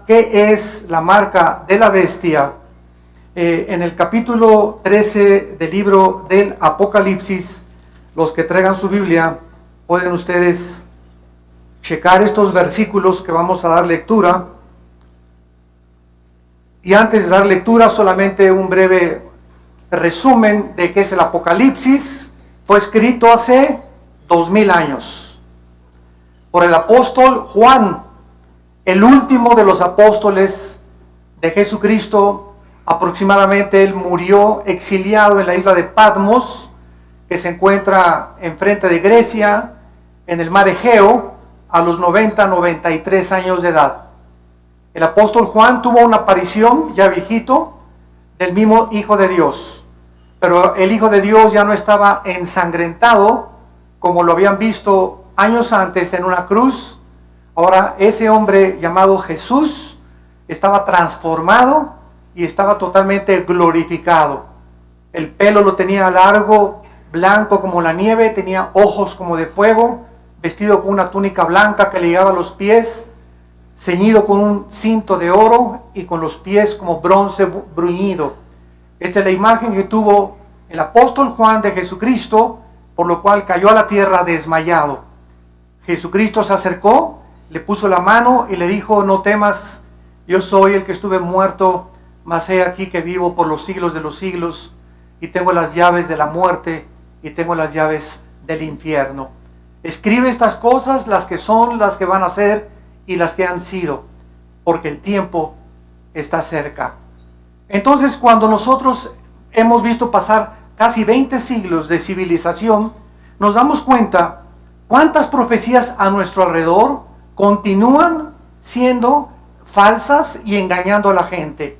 ¿Qué es la marca de la bestia? En el capítulo 13 del libro del Apocalipsis, los que traigan su Biblia, pueden ustedes checar estos versículos que vamos a dar lectura. Y antes de dar lectura, solamente un breve resumen de qué es el Apocalipsis. Fue escrito hace 2000 años por el apóstol Juan, el último de los apóstoles de Jesucristo. Aproximadamente él murió exiliado en la isla de Patmos, que se encuentra enfrente de Grecia, en el mar Egeo, a los 93 años de edad. El apóstol Juan tuvo una aparición, ya viejito, del mismo Hijo de Dios. Pero el Hijo de Dios ya no estaba ensangrentado, como lo habían visto años antes en una cruz. Ahora ese hombre llamado Jesús estaba transformado y estaba totalmente glorificado. El pelo lo tenía largo, blanco como la nieve, tenía ojos como de fuego, vestido con una túnica blanca que le llegaba a los pies, ceñido con un cinto de oro y con los pies como bronce bruñido. Esta es la imagen que tuvo el apóstol Juan de Jesucristo, por lo cual cayó a la tierra desmayado. Jesucristo se acercó, le puso la mano y le dijo: no temas, yo soy el que estuve muerto, mas he aquí que vivo por los siglos de los siglos, y tengo las llaves de la muerte y tengo las llaves del infierno. Escribe estas cosas, las que son, las que van a ser y las que han sido, porque el tiempo está cerca. Entonces, cuando nosotros hemos visto pasar casi 20 siglos de civilización, nos damos cuenta cuántas profecías a nuestro alrededor continúan siendo falsas y engañando a la gente.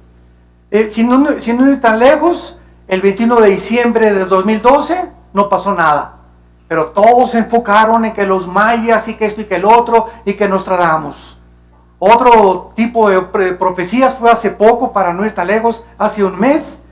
Sin ir tan lejos, el 21 de diciembre de 2012 no pasó nada, pero todos se enfocaron en que los mayas y que esto y que el otro y que Nostradamus. Otro tipo de profecías fue hace poco, para no ir tan lejos, hace un mes,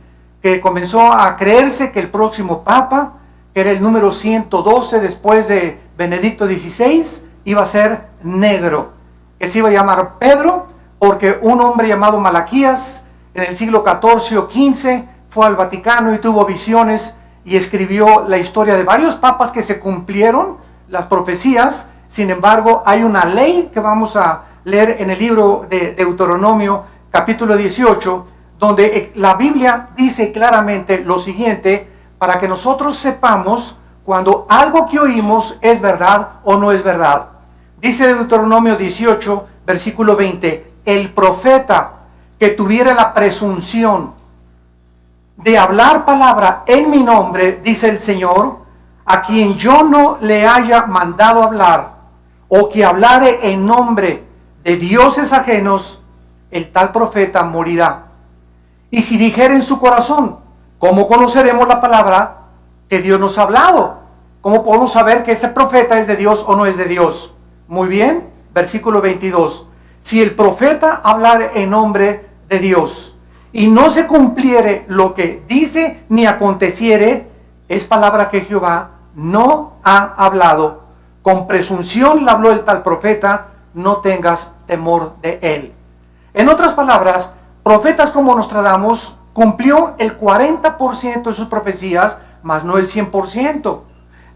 que comenzó a creerse que el próximo papa, que era el número 112 después de Benedicto XVI, iba a ser negro, que se iba a llamar Pedro, porque un hombre llamado Malaquías en el siglo XIV o XV fue al Vaticano y tuvo visiones y escribió la historia de varios papas que se cumplieron las profecías. Sin embargo, hay una ley que vamos a leer en el libro de Deuteronomio capítulo 18, donde la Biblia dice claramente lo siguiente, para que nosotros sepamos cuando algo que oímos es verdad o no es verdad. Dice Deuteronomio 18, versículo 20, el profeta que tuviera la presunción de hablar palabra en mi nombre, dice el Señor, a quien yo no le haya mandado hablar, o que hablare en nombre de dioses ajenos, el tal profeta morirá. Y si dijere en su corazón, ¿cómo conoceremos la palabra que Dios nos ha hablado? ¿Cómo podemos saber que ese profeta es de Dios o no es de Dios? Muy bien, versículo 22. Si el profeta hablare en nombre de Dios y no se cumpliere lo que dice ni aconteciere, es palabra que Jehová no ha hablado. Con presunción le habló el tal profeta, no tengas temor de él. En otras palabras, profetas como Nostradamus cumplió el 40% de sus profecías, mas no el 100%.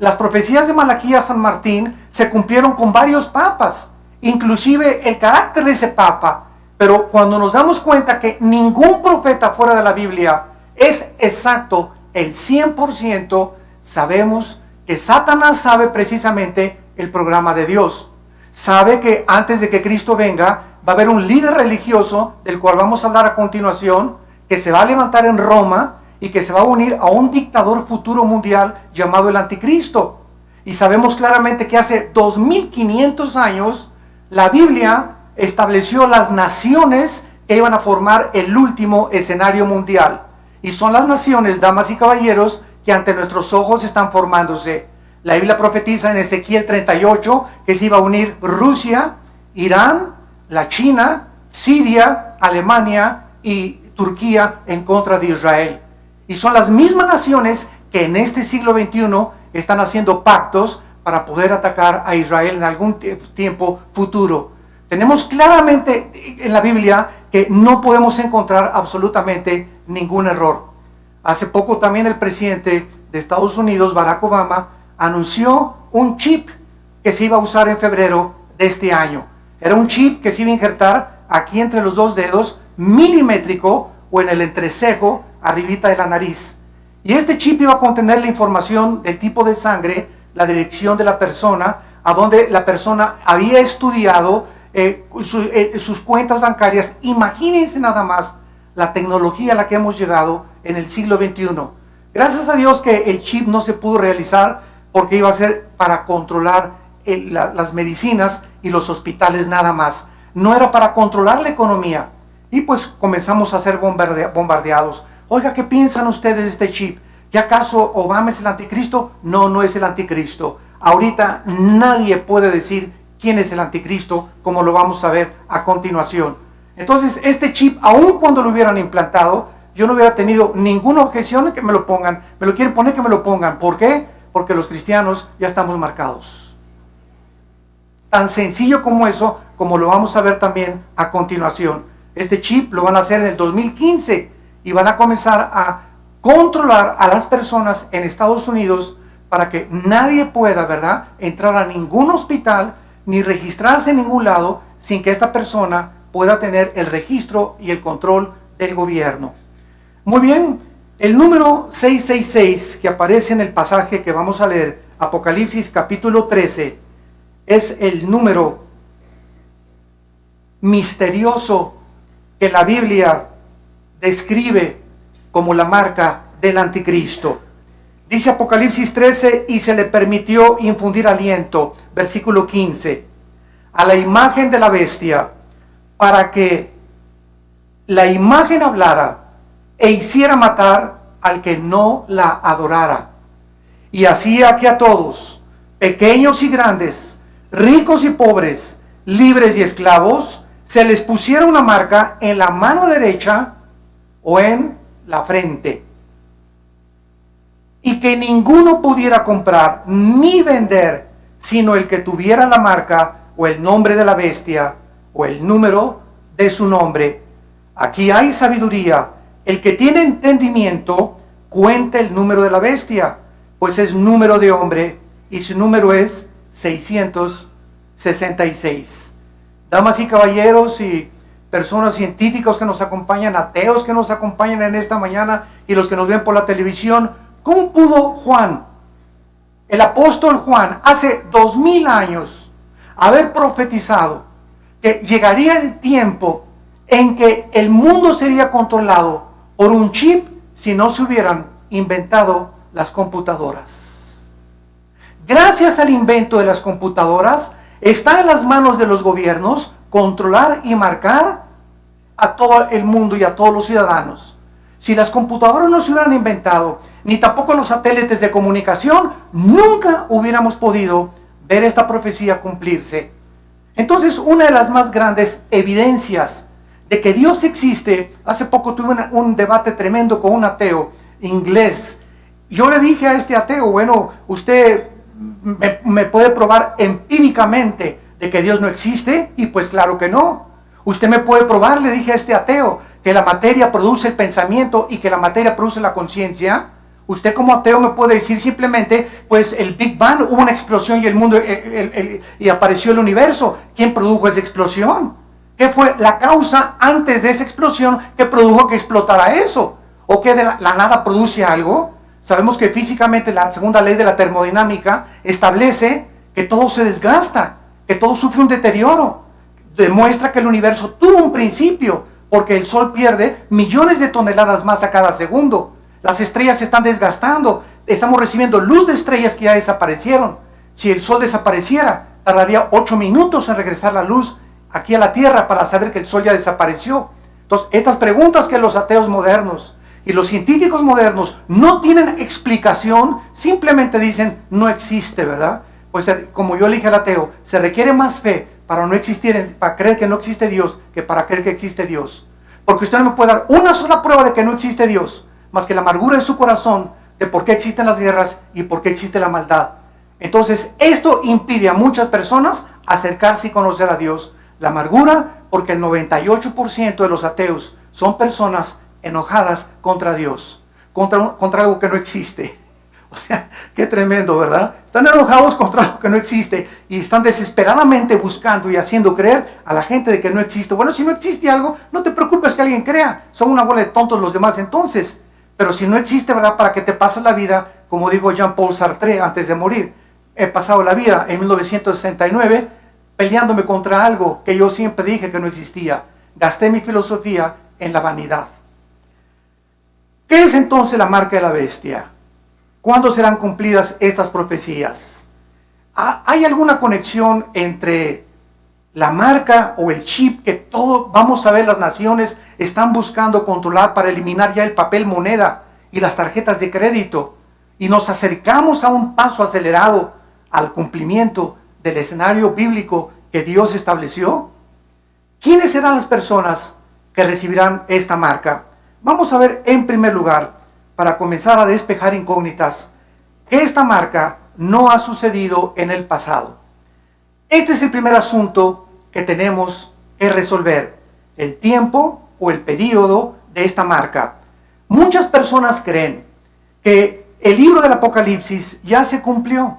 Las profecías de Malaquías San Martín se cumplieron con varios papas, inclusive el carácter de ese papa. Pero cuando nos damos cuenta que ningún profeta fuera de la Biblia es exacto el 100%, sabemos que Satanás sabe precisamente el programa de Dios. Sabe que antes de que Cristo venga, va a haber un líder religioso, del cual vamos a hablar a continuación, que se va a levantar en Roma y que se va a unir a un dictador futuro mundial llamado el Anticristo. Y sabemos claramente que hace 2500 años la Biblia estableció las naciones que iban a formar el último escenario mundial. Y son las naciones, damas y caballeros, que ante nuestros ojos están formándose. La Biblia profetiza en Ezequiel 38 que se iba a unir Rusia, Irán, la China, Siria, Alemania y Turquía en contra de Israel. Y son las mismas naciones que en este siglo XXI están haciendo pactos para poder atacar a Israel en algún tiempo futuro. Tenemos claramente en la Biblia que no podemos encontrar absolutamente ningún error. Hace poco también el presidente de Estados Unidos, Barack Obama, anunció un chip que se iba a usar en febrero de este año. Era un chip que se iba a injertar aquí entre los dos dedos, milimétrico, o en el entrecejo, arribita de la nariz. Y este chip iba a contener la información del tipo de sangre, la dirección de la persona, a donde la persona había estudiado, sus cuentas bancarias. Imagínense nada más la tecnología a la que hemos llegado en el siglo XXI. Gracias a Dios que el chip no se pudo realizar, porque iba a ser para controlar las medicinas y los hospitales nada más. No era para controlar la economía. Y pues comenzamos a ser bombardeados. Oiga, ¿qué piensan ustedes de este chip? ¿Que acaso Obama es el anticristo? No, no es el anticristo. Ahorita nadie puede decir quién es el anticristo, como lo vamos a ver a continuación. Entonces, este chip, aun cuando lo hubieran implantado, yo no hubiera tenido ninguna objeción de que me lo pongan. Me lo quieren poner, que me lo pongan. ¿Por qué? Porque los cristianos ya estamos marcados. Tan sencillo como eso, como lo vamos a ver también a continuación. Este chip lo van a hacer en el 2015 y van a comenzar a controlar a las personas en Estados Unidos para que nadie pueda, ¿verdad?, entrar a ningún hospital ni registrarse en ningún lado sin que esta persona pueda tener el registro y el control del gobierno. Muy bien, el número 666 que aparece en el pasaje que vamos a leer, Apocalipsis capítulo 13, es el número misterioso que la Biblia describe como la marca del anticristo. Dice Apocalipsis 13, y se le permitió infundir aliento, versículo 15, a la imagen de la bestia, para que la imagen hablara e hiciera matar al que no la adorara. Y hacía que a todos, pequeños y grandes, ricos y pobres, libres y esclavos, se les pusiera una marca en la mano derecha o en la frente, y que ninguno pudiera comprar ni vender, sino el que tuviera la marca o el nombre de la bestia o el número de su nombre. Aquí hay sabiduría. El que tiene entendimiento, cuenta el número de la bestia, pues es número de hombre, y su número es 666. Damas y caballeros y personas científicos que nos acompañan, ateos que nos acompañan en esta mañana y los que nos ven por la televisión, ¿cómo pudo Juan, el apóstol Juan, hace 2000 años, haber profetizado que llegaría el tiempo en que el mundo sería controlado por un chip si no se hubieran inventado las computadoras? Gracias al invento de las computadoras, está en las manos de los gobiernos controlar y marcar a todo el mundo y a todos los ciudadanos. Si las computadoras no se hubieran inventado, ni tampoco los satélites de comunicación, nunca hubiéramos podido ver esta profecía cumplirse. Entonces, una de las más grandes evidencias de que Dios existe, hace poco tuve un debate tremendo con un ateo inglés. Yo le dije a este ateo, bueno, usted me puede probar empíricamente de que Dios no existe, y pues claro que no. Usted me puede probar, le dije a este ateo, que la materia produce el pensamiento y que la materia produce la conciencia. Usted como ateo me puede decir simplemente, pues el Big Bang, hubo una explosión y el mundo y apareció el universo. ¿Quién produjo esa explosión? ¿Qué fue la causa antes de esa explosión que produjo que explotara eso? ¿O que de la nada produce algo? Sabemos que físicamente la segunda ley de la termodinámica establece que todo se desgasta, que todo sufre un deterioro. Demuestra que el universo tuvo un principio, porque el Sol pierde millones de toneladas más a cada segundo. Las estrellas se están desgastando, estamos recibiendo luz de estrellas que ya desaparecieron. Si el Sol desapareciera, tardaría 8 minutos en regresar la luz aquí a la Tierra para saber que el Sol ya desapareció. Entonces, estas preguntas que los ateos modernos y los científicos modernos no tienen explicación, simplemente dicen, no existe, ¿verdad? Pues como yo le dije al ateo, se requiere más fe para creer que no existe Dios, que para creer que existe Dios. Porque usted no me puede dar una sola prueba de que no existe Dios, más que la amargura en su corazón de por qué existen las guerras y por qué existe la maldad. Entonces, esto impide a muchas personas acercarse y conocer a Dios. La amargura porque el 98% de los ateos son personas enojadas contra Dios, contra algo que no existe. O sea, qué tremendo, ¿verdad? Están enojados contra algo que no existe y están desesperadamente buscando y haciendo creer a la gente de que no existe. Bueno, si no existe algo, no te preocupes que alguien crea. Son una bola de tontos los demás entonces. Pero si no existe, ¿verdad? ¿Para que te pases la vida? Como dijo Jean-Paul Sartre antes de morir. He pasado la vida en 1969 peleándome contra algo que yo siempre dije que no existía. Gasté mi filosofía en la vanidad. ¿Qué es entonces la marca de la bestia? ¿Cuándo serán cumplidas estas profecías? ¿Hay alguna conexión entre la marca o el chip que todos, vamos a ver, las naciones están buscando controlar para eliminar ya el papel moneda y las tarjetas de crédito? Y nos acercamos a un paso acelerado al cumplimiento del escenario bíblico que Dios estableció. ¿Quiénes serán las personas que recibirán esta marca? Vamos a ver en primer lugar, para comenzar a despejar incógnitas, que esta marca no ha sucedido en el pasado. Este es el primer asunto que tenemos que resolver, el tiempo o el periodo de esta marca. Muchas personas creen que el libro del Apocalipsis ya se cumplió.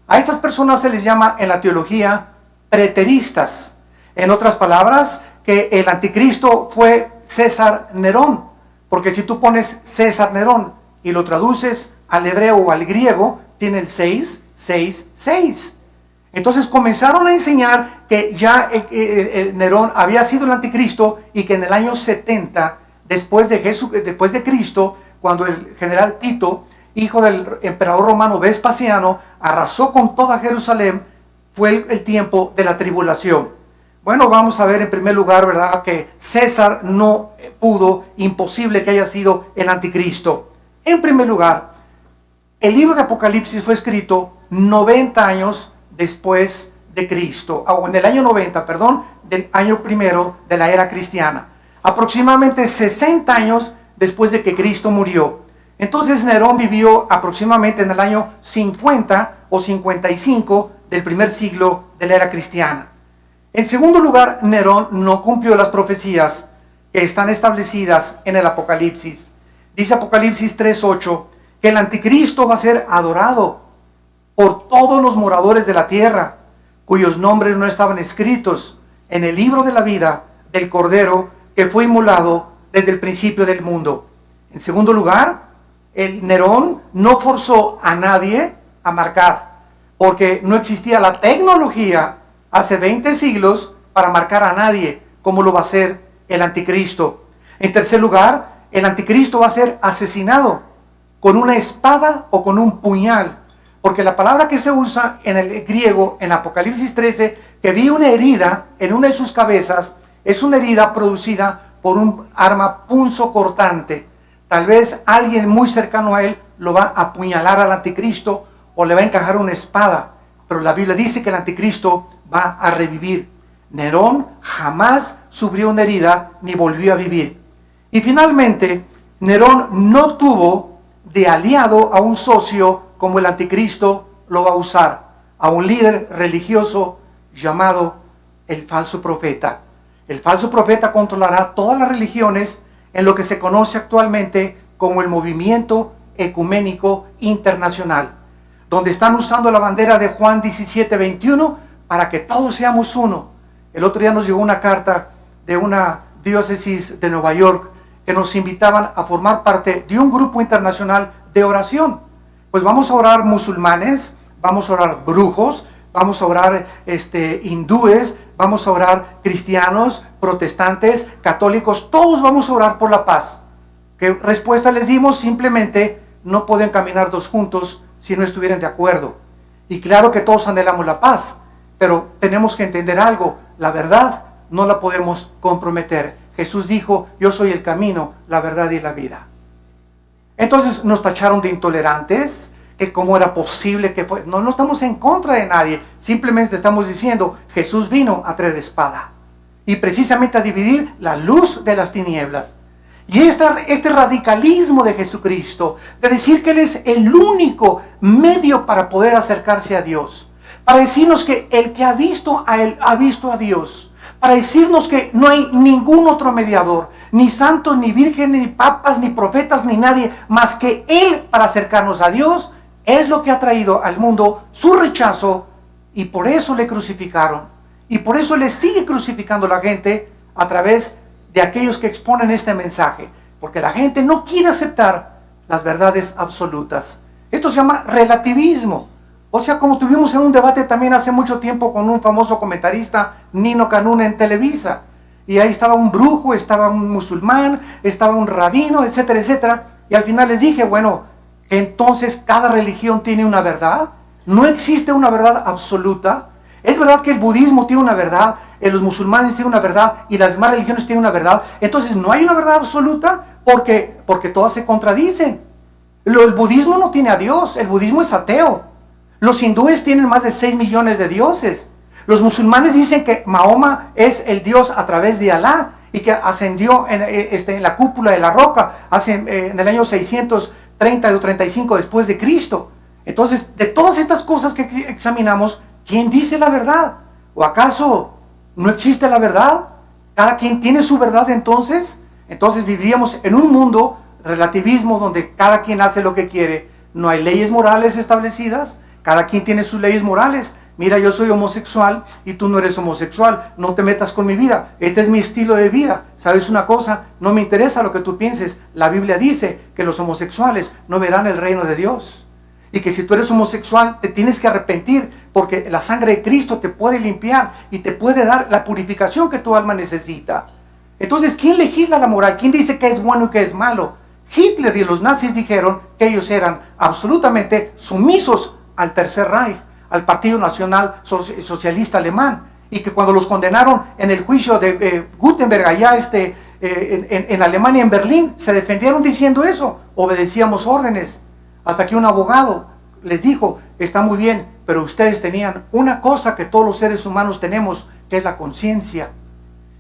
A estas personas se les llama en la teología preteristas. En otras palabras, que el anticristo fue César Nerón. Porque si tú pones César Nerón y lo traduces al hebreo o al griego, tiene el 666. Entonces comenzaron a enseñar que ya Nerón había sido el anticristo y que en el año 70, después de Cristo, cuando el general Tito, hijo del emperador romano Vespasiano, arrasó con toda Jerusalén, fue el tiempo de la tribulación. Bueno, vamos a ver en primer lugar, ¿verdad?, que César no pudo, imposible que haya sido el anticristo. En primer lugar, el libro de Apocalipsis fue escrito 90 años después de Cristo, o en el año 90, perdón, del año primero de la era cristiana. Aproximadamente 60 años después de que Cristo murió. Entonces Nerón vivió aproximadamente en el año 50 o 55 del primer siglo de la era cristiana. En segundo lugar, Nerón no cumplió las profecías que están establecidas en el Apocalipsis. Dice Apocalipsis 3:8 que el anticristo va a ser adorado por todos los moradores de la tierra, cuyos nombres no estaban escritos en el libro de la vida del Cordero que fue inmolado desde el principio del mundo. En segundo lugar, el Nerón no forzó a nadie a marcar, porque no existía la tecnología hace 20 siglos para marcar a nadie, como lo va a hacer el anticristo. En tercer lugar, el anticristo va a ser asesinado con una espada o con un puñal, porque la palabra que se usa en el griego, en Apocalipsis 13, que vi una herida en una de sus cabezas, es una herida producida por un arma punzocortante. Tal vez alguien muy cercano a él lo va a apuñalar al anticristo o le va a encajar una espada, pero la Biblia dice que el anticristo va a revivir. Nerón jamás sufrió una herida ni volvió a vivir. Y finalmente, Nerón no tuvo de aliado a un socio como el anticristo lo va a usar, a un líder religioso llamado el falso profeta. El falso profeta controlará todas las religiones en lo que se conoce actualmente como el movimiento ecuménico internacional, donde están usando la bandera de Juan 17:21 para que todos seamos uno. El otro día nos llegó una carta de una diócesis de Nueva York que nos invitaban a formar parte de un grupo internacional de oración. Pues vamos a orar musulmanes, vamos a orar brujos, vamos a orar hindúes, vamos a orar cristianos, protestantes, católicos, todos vamos a orar por la paz. ¿Qué respuesta les dimos? Simplemente no pueden caminar dos juntos si no estuvieran de acuerdo. Y claro que todos anhelamos la paz, pero tenemos que entender algo, la verdad no la podemos comprometer. Jesús dijo, yo soy el camino, la verdad y la vida. Entonces nos tacharon de intolerantes, que cómo era posible que fue. No estamos en contra de nadie, simplemente estamos diciendo, Jesús vino a traer espada y precisamente a dividir la luz de las tinieblas. Y este radicalismo de Jesucristo, de decir que Él es el único medio para poder acercarse a Dios, para decirnos que el que ha visto a Él, ha visto a Dios, para decirnos que no hay ningún otro mediador, ni santos, ni vírgenes, ni papas, ni profetas, ni nadie más que Él para acercarnos a Dios. Es lo que ha traído al mundo su rechazo, y por eso le crucificaron. Y por eso le sigue crucificando la gente a través de aquellos que exponen este mensaje. Porque la gente no quiere aceptar las verdades absolutas. Esto se llama relativismo. O sea, como tuvimos en un debate también hace mucho tiempo con un famoso comentarista, Nino Canún, en Televisa. Y ahí estaba un brujo, estaba un musulmán, estaba un rabino, etcétera, etcétera. Y al final les dije, bueno, que entonces cada religión tiene una verdad. No existe una verdad absoluta. Es verdad que el budismo tiene una verdad, los musulmanes tienen una verdad y las demás religiones tienen una verdad. Entonces no hay una verdad absoluta porque todas se contradicen. El budismo no tiene a Dios, el budismo es ateo. Los hindúes tienen más de 6 millones de dioses. Los musulmanes dicen que Mahoma es el Dios a través de Alá y que ascendió en la cúpula de la roca en el año 630 o 35 después de Cristo. Entonces, de todas estas cosas que examinamos, ¿quién dice la verdad? ¿O acaso no existe la verdad? ¿Cada quien tiene su verdad entonces? Entonces viviríamos en un mundo relativismo donde cada quien hace lo que quiere. No hay leyes morales establecidas. Cada quien tiene sus leyes morales. Mira, yo soy homosexual y tú no eres homosexual. No te metas con mi vida. Este es mi estilo de vida. ¿Sabes una cosa? No me interesa lo que tú pienses. La Biblia dice que los homosexuales no verán el reino de Dios. Y que si tú eres homosexual te tienes que arrepentir, porque la sangre de Cristo te puede limpiar y te puede dar la purificación que tu alma necesita. Entonces, ¿quién legisla la moral? ¿Quién dice qué es bueno y qué es malo? Hitler y los nazis dijeron que ellos eran absolutamente sumisos al Tercer Reich, al Partido Nacional Socialista Alemán, y que cuando los condenaron en el juicio de Gutenberg allá en Alemania, en Berlín, se defendieron diciendo eso: obedecíamos órdenes. Hasta que un abogado les dijo: está muy bien, pero ustedes tenían una cosa que todos los seres humanos tenemos, que es la conciencia.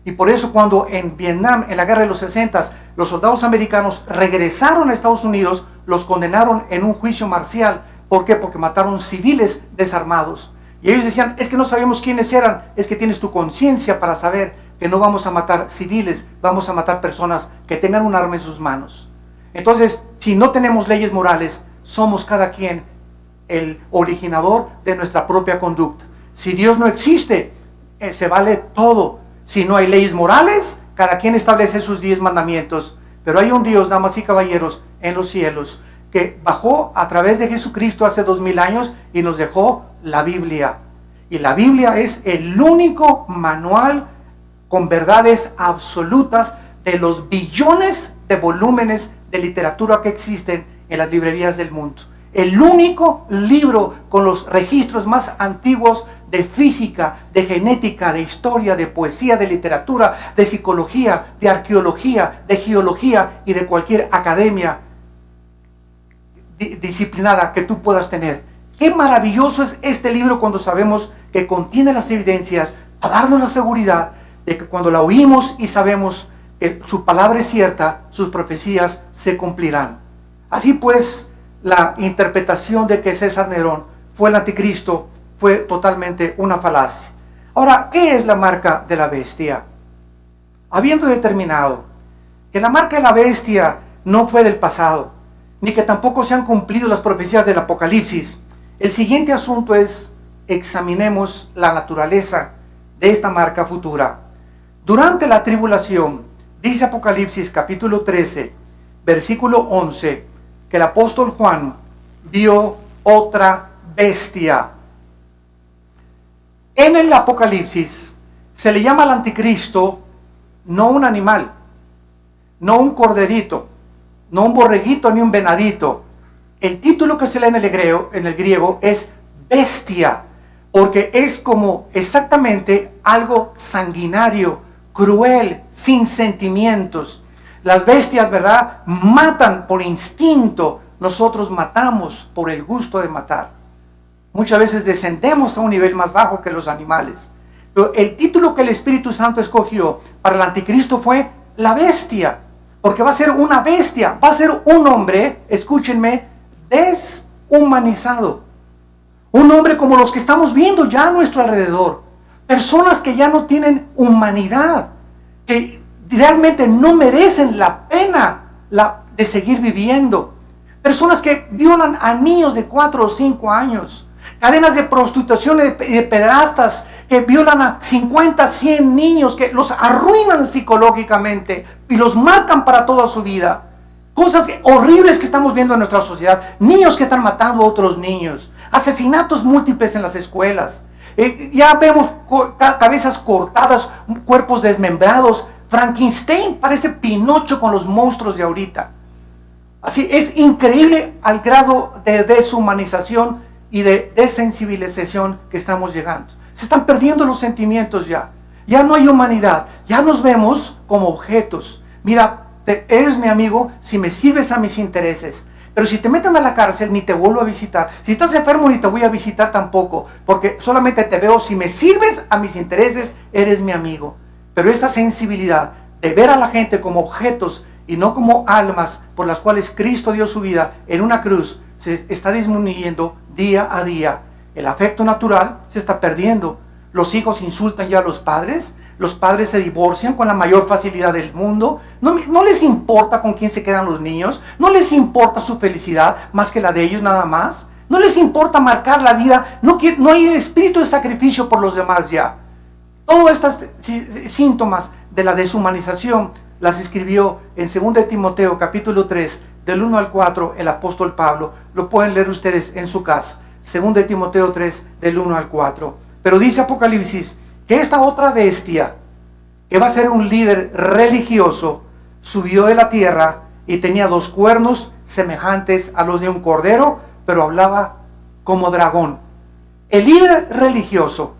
Y por eso cuando en Vietnam, en la guerra de los 60, los soldados americanos regresaron a Estados Unidos, los condenaron en un juicio marcial. ¿Por qué? Porque mataron civiles desarmados. Y ellos decían: es que no sabemos quiénes eran. Es que tienes tu conciencia para saber que no vamos a matar civiles, vamos a matar personas que tengan un arma en sus manos. Entonces, si no tenemos leyes morales, somos cada quien el originador de nuestra propia conducta. Si Dios no existe, se vale todo. Si no hay leyes morales, cada quien establece sus 10 mandamientos. Pero hay un Dios, damas y caballeros, en los cielos, que bajó a través de Jesucristo hace 2000 años y nos dejó la Biblia. Y la Biblia es el único manual con verdades absolutas de los billones de volúmenes de literatura que existen en las librerías del mundo. El único libro con los registros más antiguos de física, de genética, de historia, de poesía, de literatura, de psicología, de arqueología, de geología y de cualquier academia disciplinada que tú puedas tener. Qué maravilloso es este libro cuando sabemos que contiene las evidencias para darnos la seguridad de que cuando la oímos y sabemos que su palabra es cierta, sus profecías se cumplirán. Así pues, la interpretación de que César Nerón fue el anticristo fue totalmente una falacia. Ahora, ¿qué es la marca de la bestia? Habiendo determinado que la marca de la bestia no fue del pasado, ni que tampoco se han cumplido las profecías del Apocalipsis, el siguiente asunto es: examinemos la naturaleza de esta marca futura. Durante la tribulación, dice Apocalipsis capítulo 13, versículo 11, que el apóstol Juan vio otra bestia. En el Apocalipsis se le llama al anticristo no un animal, no un corderito, no un borreguito ni un venadito. El título que se lee en el griego es bestia, porque es como exactamente algo sanguinario, cruel, sin sentimientos. Las bestias, ¿verdad?, matan por instinto. Nosotros matamos por el gusto de matar. Muchas veces descendemos a un nivel más bajo que los animales. Pero el título que el Espíritu Santo escogió para el anticristo fue la bestia, porque va a ser una bestia, va a ser un hombre, escúchenme, deshumanizado. Un hombre como los que estamos viendo ya a nuestro alrededor, Personas que ya no tienen humanidad, que realmente no merecen la pena de seguir viviendo. Personas que violan a niños de 4 o 5 años. Cadenas de prostitución y de pederastas que violan a 50, 100 niños, que los arruinan psicológicamente y los matan para toda su vida. Cosas horribles que estamos viendo en nuestra sociedad. Niños que están matando a otros niños. Asesinatos múltiples en las escuelas. Ya vemos cabezas cortadas, cuerpos desmembrados. Frankenstein parece Pinocho con los monstruos de ahorita. Así es increíble al grado de deshumanización y de desensibilización que estamos llegando. Se están perdiendo los sentimientos ya. Ya no hay humanidad. Ya nos vemos como objetos. Mira, eres mi amigo si me sirves a mis intereses. Pero si te meten a la cárcel, ni te vuelvo a visitar. Si estás enfermo, ni te voy a visitar tampoco. Porque solamente te veo si me sirves a mis intereses, eres mi amigo. Pero esta sensibilidad de ver a la gente como objetos y no como almas por las cuales Cristo dio su vida en una cruz, se está disminuyendo día a día. El afecto natural se está perdiendo. Los hijos insultan ya a los padres se divorcian con la mayor facilidad del mundo. No les importa con quién se quedan los niños, no les importa su felicidad más que la de ellos nada más. No les importa marcar la vida, no hay espíritu de sacrificio por los demás ya. Todas estas síntomas de la deshumanización las escribió en 2 Timoteo capítulo 3 del 1 al 4 el apóstol Pablo. Lo pueden leer ustedes en su casa. 2 Timoteo 3 del 1 al 4. Pero dice Apocalipsis que esta otra bestia, que va a ser un líder religioso, subió de la tierra y tenía 2 cuernos semejantes a los de un cordero, pero hablaba como dragón. El líder religioso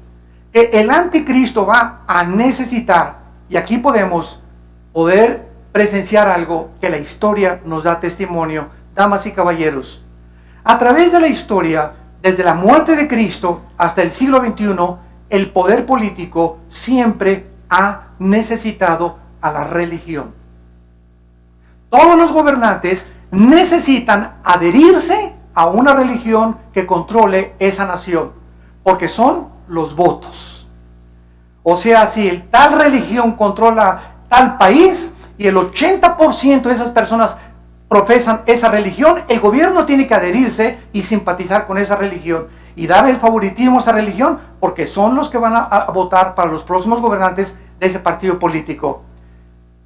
que el anticristo va a necesitar, y aquí poder presenciar algo que la historia nos da testimonio, damas y caballeros. A través de la historia, desde la muerte de Cristo hasta el siglo XXI, el poder político siempre ha necesitado a la religión. Todos los gobernantes necesitan adherirse a una religión que controle esa nación, porque son los votos. O sea, si tal religión controla tal país y el 80% de esas personas profesan esa religión, el gobierno tiene que adherirse y simpatizar con esa religión y dar el favoritismo a esa religión, porque son los que van a votar para los próximos gobernantes de ese partido político.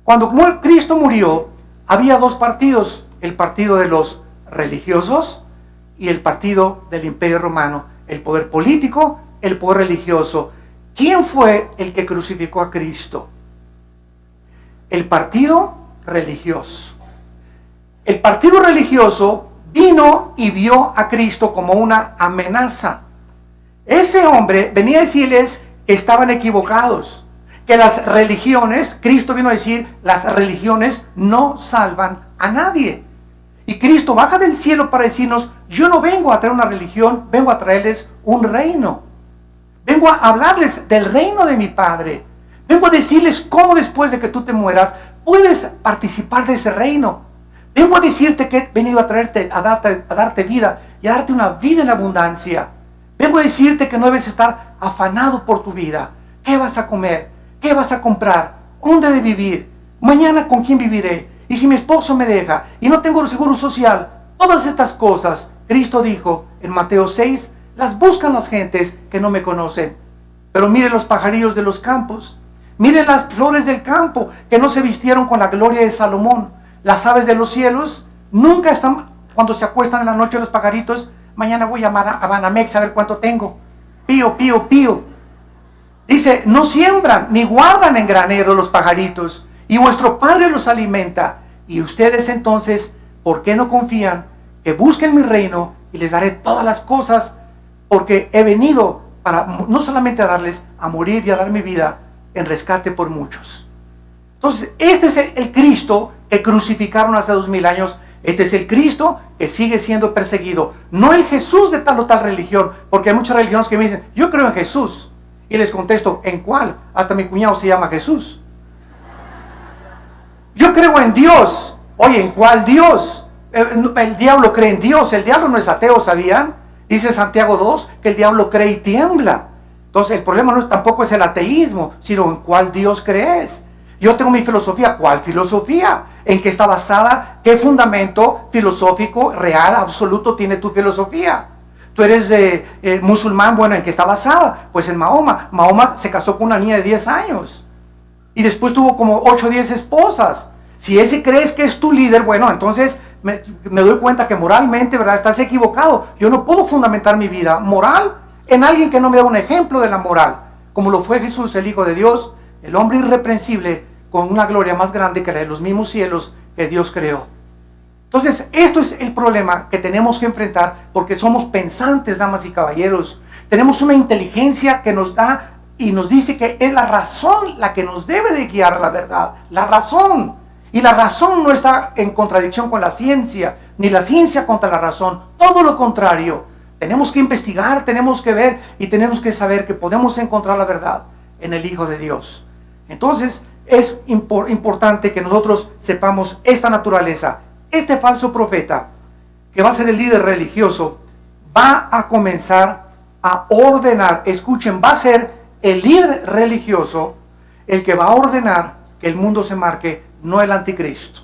Cuando Cristo murió, había 2 partidos, el partido de los religiosos y el partido del Imperio Romano, el poder político, el poder religioso. ¿Quién fue el que crucificó a Cristo? El partido religioso. El partido religioso vino y vio a Cristo como una amenaza. Ese hombre venía a decirles que estaban equivocados, que las religiones, Cristo vino a decir, las religiones no salvan a nadie. Y Cristo baja del cielo para decirnos, yo no vengo a traer una religión, vengo a traerles un reino. Vengo a hablarles del reino de mi Padre. Vengo a decirles cómo después de que tú te mueras, puedes participar de ese reino. Vengo a decirte que he venido a traerte, a darte vida y a darte una vida en abundancia. Vengo a decirte que no debes estar afanado por tu vida. ¿Qué vas a comer? ¿Qué vas a comprar? ¿Dónde de vivir? Mañana con quién viviré. Y si mi esposo me deja y no tengo seguro social. Todas estas cosas, Cristo dijo en Mateo 6, las buscan las gentes que no me conocen. Pero miren los pajarillos de los campos. Miren las flores del campo que no se vistieron con la gloria de Salomón. Las aves de los cielos nunca están, cuando se acuestan en la noche los pajaritos, mañana voy a Banamex a ver cuánto tengo. Pío, pío, pío. Dice, no siembran ni guardan en granero los pajaritos, y vuestro Padre los alimenta. Y ustedes entonces, ¿por qué no confían? Que busquen mi reino y les daré todas las cosas, porque he venido para no solamente a darles, a morir y a dar mi vida en rescate por muchos. Entonces, este es el Cristo que crucificaron hace 2000 años. Este es el Cristo que sigue siendo perseguido. No el Jesús de tal o tal religión, porque hay muchas religiones que me dicen, yo creo en Jesús. Y les contesto, ¿en cuál? Hasta mi cuñado se llama Jesús. Yo creo en Dios. Oye, ¿en cuál Dios? El diablo cree en Dios. El diablo no es ateo, ¿sabían? Dice Santiago 2 que el diablo cree y tiembla. Entonces el problema tampoco es el ateísmo, sino en cuál Dios crees. Yo tengo mi filosofía. ¿Cuál filosofía? ¿En qué está basada? ¿Qué fundamento filosófico real, absoluto tiene tu filosofía? Tú eres musulmán, bueno, ¿en qué está basada? Pues en Mahoma. Mahoma se casó con una niña de 10 años. Y después tuvo como 8 o 10 esposas. Si ese crees que es tu líder, bueno, entonces me doy cuenta que moralmente, ¿verdad?, estás equivocado. Yo no puedo fundamentar mi vida moral en alguien que no me da un ejemplo de la moral, como lo fue Jesús, el Hijo de Dios, el hombre irreprensible, con una gloria más grande que la de los mismos cielos que Dios creó. Entonces, esto es el problema que tenemos que enfrentar, porque somos pensantes, damas y caballeros. Tenemos una inteligencia que nos da y nos dice que es la razón la que nos debe de guiar a la verdad. La razón. Y la razón no está en contradicción con la ciencia, ni la ciencia contra la razón. Todo lo contrario. Tenemos que investigar, tenemos que ver y tenemos que saber que podemos encontrar la verdad en el Hijo de Dios. Entonces, es importante que nosotros sepamos esta naturaleza. Este falso profeta, que va a ser el líder religioso, va a comenzar a ordenar. Escuchen, va a ser el líder religioso el que va a ordenar que el mundo se marque, no el anticristo.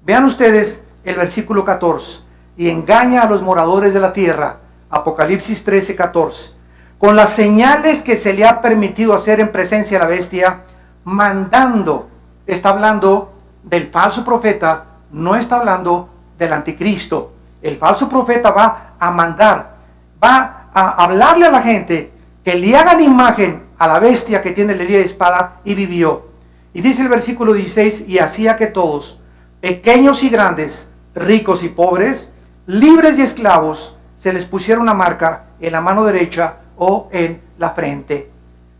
Vean ustedes el versículo 14. Y engaña a los moradores de la tierra. Apocalipsis 13, 14. Con las señales que se le ha permitido hacer en presencia de la bestia, mandando. Está hablando del falso profeta, no está hablando del anticristo. El falso profeta va a mandar, va a hablarle a la gente que le hagan imagen a la bestia que tiene la herida de espada y vivió. Y dice el versículo 16, y hacía que todos, pequeños y grandes, ricos y pobres, libres y esclavos, se les pusiera una marca en la mano derecha o en la frente.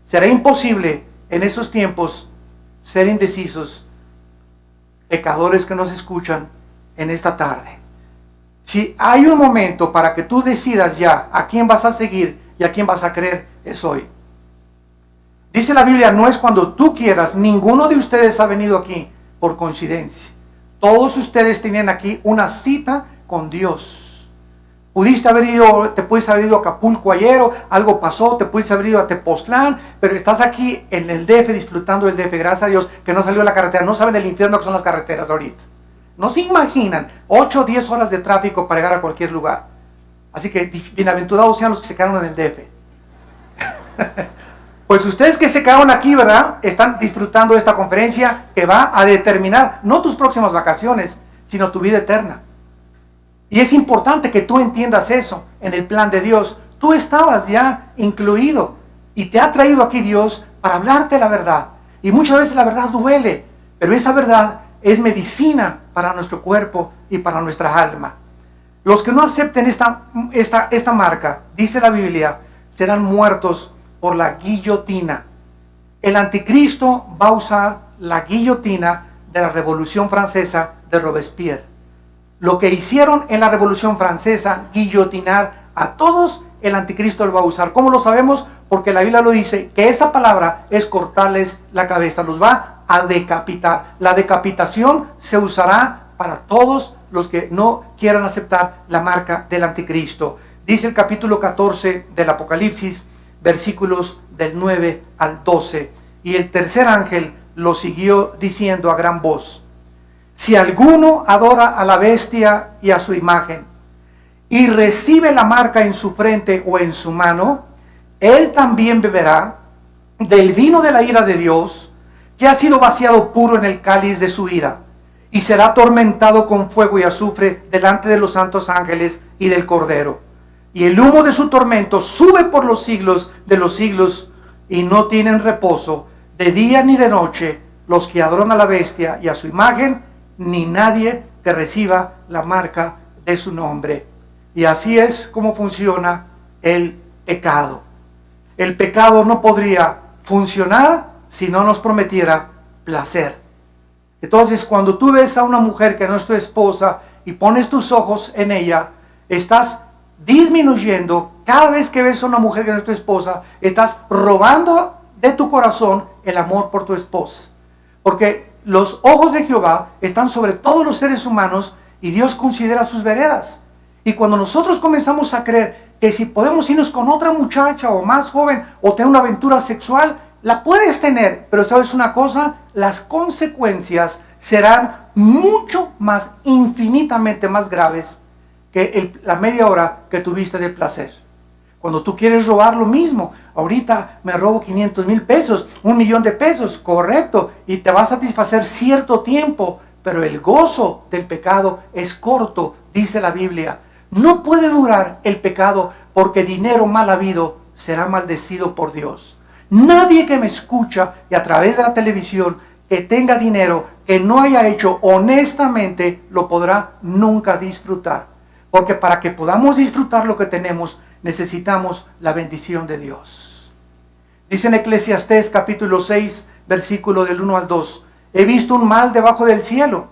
Será imposible en esos tiempos ser indecisos, pecadores que nos escuchan en esta tarde. Si hay un momento para que tú decidas ya a quién vas a seguir y a quién vas a creer, es hoy. Dice la Biblia, no es cuando tú quieras. Ninguno de ustedes ha venido aquí por coincidencia. Todos ustedes tenían aquí una cita con Dios. Pudiste haber ido, te pudiste haber ido a Acapulco ayer, o algo pasó, te pudiste haber ido a Tepoztlán, pero estás aquí en el DF disfrutando del DF. Gracias a Dios que no salió de la carretera. No saben del infierno que son las carreteras ahorita. No se imaginan 8 o 10 horas de tráfico para llegar a cualquier lugar. Así que bienaventurados sean los que se quedaron en el DF. Pues ustedes que se quedaron aquí, ¿verdad?, están disfrutando de esta conferencia que va a determinar no tus próximas vacaciones, sino tu vida eterna. Y es importante que tú entiendas eso en el plan de Dios. Tú estabas ya incluido y te ha traído aquí Dios para hablarte la verdad. Y muchas veces la verdad duele, pero esa verdad es medicina para nuestro cuerpo y para nuestra alma. Los que no acepten esta marca, dice la Biblia, serán muertos por la guillotina. El anticristo va a usar la guillotina de la Revolución Francesa de Robespierre. Lo que hicieron en la Revolución Francesa, guillotinar a todos, el anticristo lo va a usar. ¿Cómo lo sabemos? Porque la Biblia lo dice, que esa palabra es cortarles la cabeza, los va a decapitar. La decapitación se usará para todos los que no quieran aceptar la marca del anticristo. Dice el capítulo 14 del Apocalipsis, versículos del 9 al 12. Y el tercer ángel lo siguió diciendo a gran voz: si alguno adora a la bestia y a su imagen, y recibe la marca en su frente o en su mano, él también beberá del vino de la ira de Dios, que ha sido vaciado puro en el cáliz de su ira, y será atormentado con fuego y azufre delante de los santos ángeles y del Cordero. Y el humo de su tormento sube por los siglos de los siglos, y no tienen reposo de día ni de noche los que adoran a la bestia y a su imagen, ni nadie que reciba la marca de su nombre. Y así es como funciona el pecado. El pecado no podría funcionar si no nos prometiera placer. Entonces, cuando tú ves a una mujer que no es tu esposa y pones tus ojos en ella, estás disminuyendo. Cada vez que ves a una mujer que no es tu esposa, estás robando de tu corazón el amor por tu esposa. Porque los ojos de Jehová están sobre todos los seres humanos y Dios considera sus veredas. Y cuando nosotros comenzamos a creer que si podemos irnos con otra muchacha o más joven o tener una aventura sexual, la puedes tener, pero ¿sabes una cosa? Las consecuencias serán mucho más, infinitamente más graves que la media hora que tuviste de placer. Cuando tú quieres robar, lo mismo. Ahorita me robo 500,000 pesos, 1,000,000 de pesos, correcto, y te va a satisfacer cierto tiempo, pero el gozo del pecado es corto, dice la Biblia. No puede durar el pecado, porque dinero mal habido será maldecido por Dios. Nadie que me escucha y a través de la televisión que tenga dinero que no haya hecho honestamente lo podrá nunca disfrutar. Porque para que podamos disfrutar lo que tenemos, necesitamos la bendición de Dios. Dice en Eclesiastés capítulo 6, versículo del 1 al 2. He visto un mal debajo del cielo,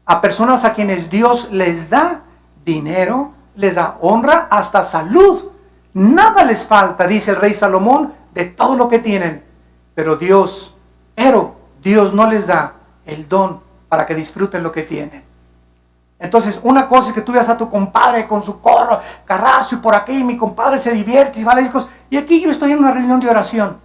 a personas a quienes Dios les da dinero, les da honra, hasta salud. Nada les falta, dice el rey Salomón, de todo lo que tienen. Pero Dios no les da el don para que disfruten lo que tienen. Entonces, una cosa es que tú veas a tu compadre con su carrazo y por aquí, mi compadre se divierte y va a discos, y aquí yo estoy en una reunión de oración.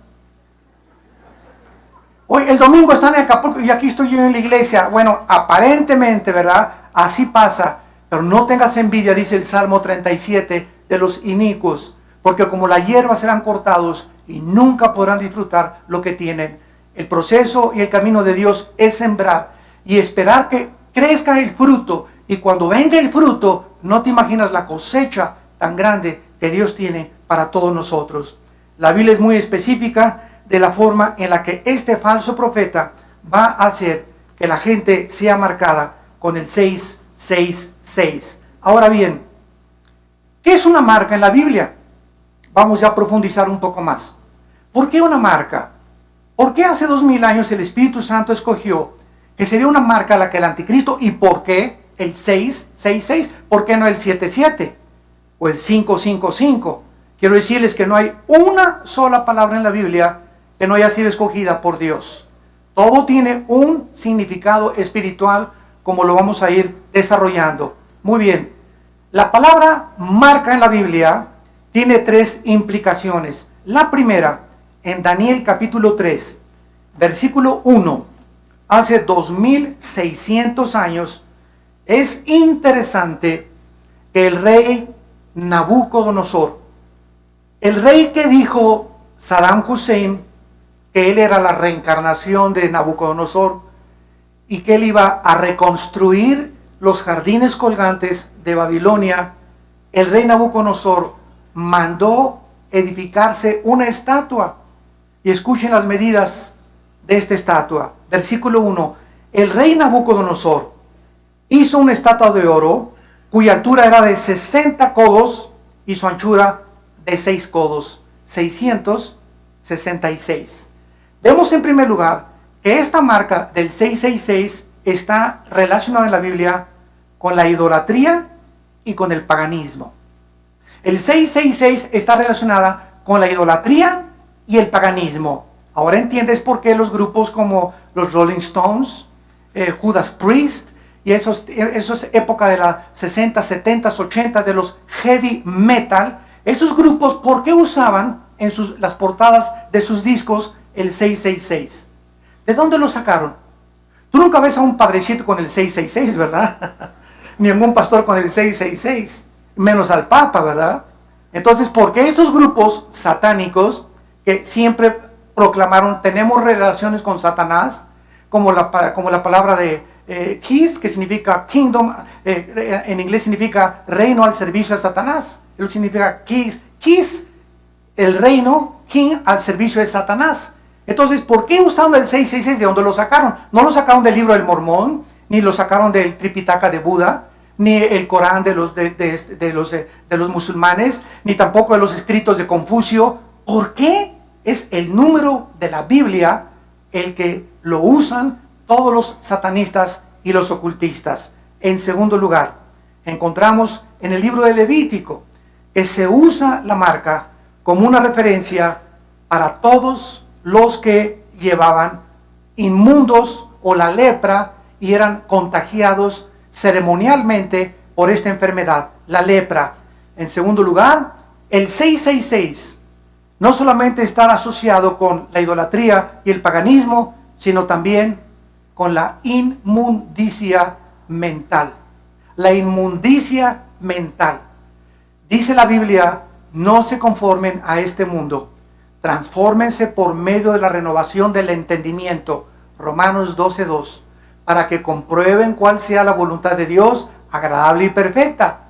Hoy, el domingo están en Acapulco y aquí estoy yo en la iglesia. Bueno, aparentemente, ¿verdad? Así pasa. Pero no tengas envidia, dice el Salmo 37, de los inicuos, porque como la hierba serán cortados y nunca podrán disfrutar lo que tienen. El proceso y el camino de Dios es sembrar y esperar que crezca el fruto. Y cuando venga el fruto, no te imaginas la cosecha tan grande que Dios tiene para todos nosotros. La Biblia es muy específica de la forma en la que este falso profeta va a hacer que la gente sea marcada con el 666. Ahora bien, ¿qué es una marca en la Biblia? Vamos ya a profundizar un poco más. ¿Por qué una marca? ¿Por qué hace 2000 años el Espíritu Santo escogió que sería una marca a la que el anticristo? ¿Y por qué el 666? ¿Por qué no el 77? O el 555. Quiero decirles que no hay una sola palabra en la Biblia que no haya sido escogida por Dios. Todo tiene un significado espiritual, como lo vamos a ir desarrollando. Muy bien. La palabra marca en la Biblia tiene 3 implicaciones. La primera, en Daniel capítulo 3, versículo 1, hace 2600 años, es interesante que el rey Nabucodonosor, el rey que dijo Saddam Hussein que él era la reencarnación de Nabucodonosor y que él iba a reconstruir los jardines colgantes de Babilonia, el rey Nabucodonosor mandó edificarse una estatua. Y escuchen las medidas de esta estatua. Versículo 1. El rey Nabucodonosor hizo una estatua de oro cuya altura era de 60 codos y su anchura de 6 codos. 666. Vemos en primer lugar que esta marca del 666 está relacionada en la Biblia con la idolatría y con el paganismo. El 666 está relacionada con la idolatría y el paganismo. Ahora entiendes por qué los grupos como los Rolling Stones, Judas Priest, y esos época de las 60, 70, 80 de los heavy metal, esos grupos, ¿por qué usaban en las portadas de sus discos el 666? ¿De dónde lo sacaron? Tú nunca ves a un padrecito con el 666, ¿verdad? Ni a un pastor con el 666, menos al Papa, ¿verdad? Entonces, ¿por qué estos grupos satánicos que siempre proclamaron tenemos relaciones con Satanás, como la palabra de Kiss, que significa kingdom, en inglés significa reino al servicio de Satanás, eso significa Kiss, el reino, king al servicio de Satanás. Entonces, ¿por qué usaron el 666? ¿De dónde lo sacaron? No lo sacaron del libro del Mormón, ni lo sacaron del Tripitaka de Buda, ni el Corán de los musulmanes, ni tampoco de los escritos de Confucio. ¿Por qué? Es el número de la Biblia el que lo usan todos los satanistas y los ocultistas. En segundo lugar, encontramos en el libro de Levítico que se usa la marca como una referencia para todos los que llevaban inmundos o la lepra y eran contagiados ceremonialmente por esta enfermedad, la lepra. En segundo lugar, El 666 no solamente está asociado con la idolatría y el paganismo, sino también con la inmundicia mental. La inmundicia mental. Dice la Biblia, no se conformen a este mundo, transfórmense por medio de la renovación del entendimiento, Romanos 12:2, para que comprueben cuál sea la voluntad de Dios, agradable y perfecta.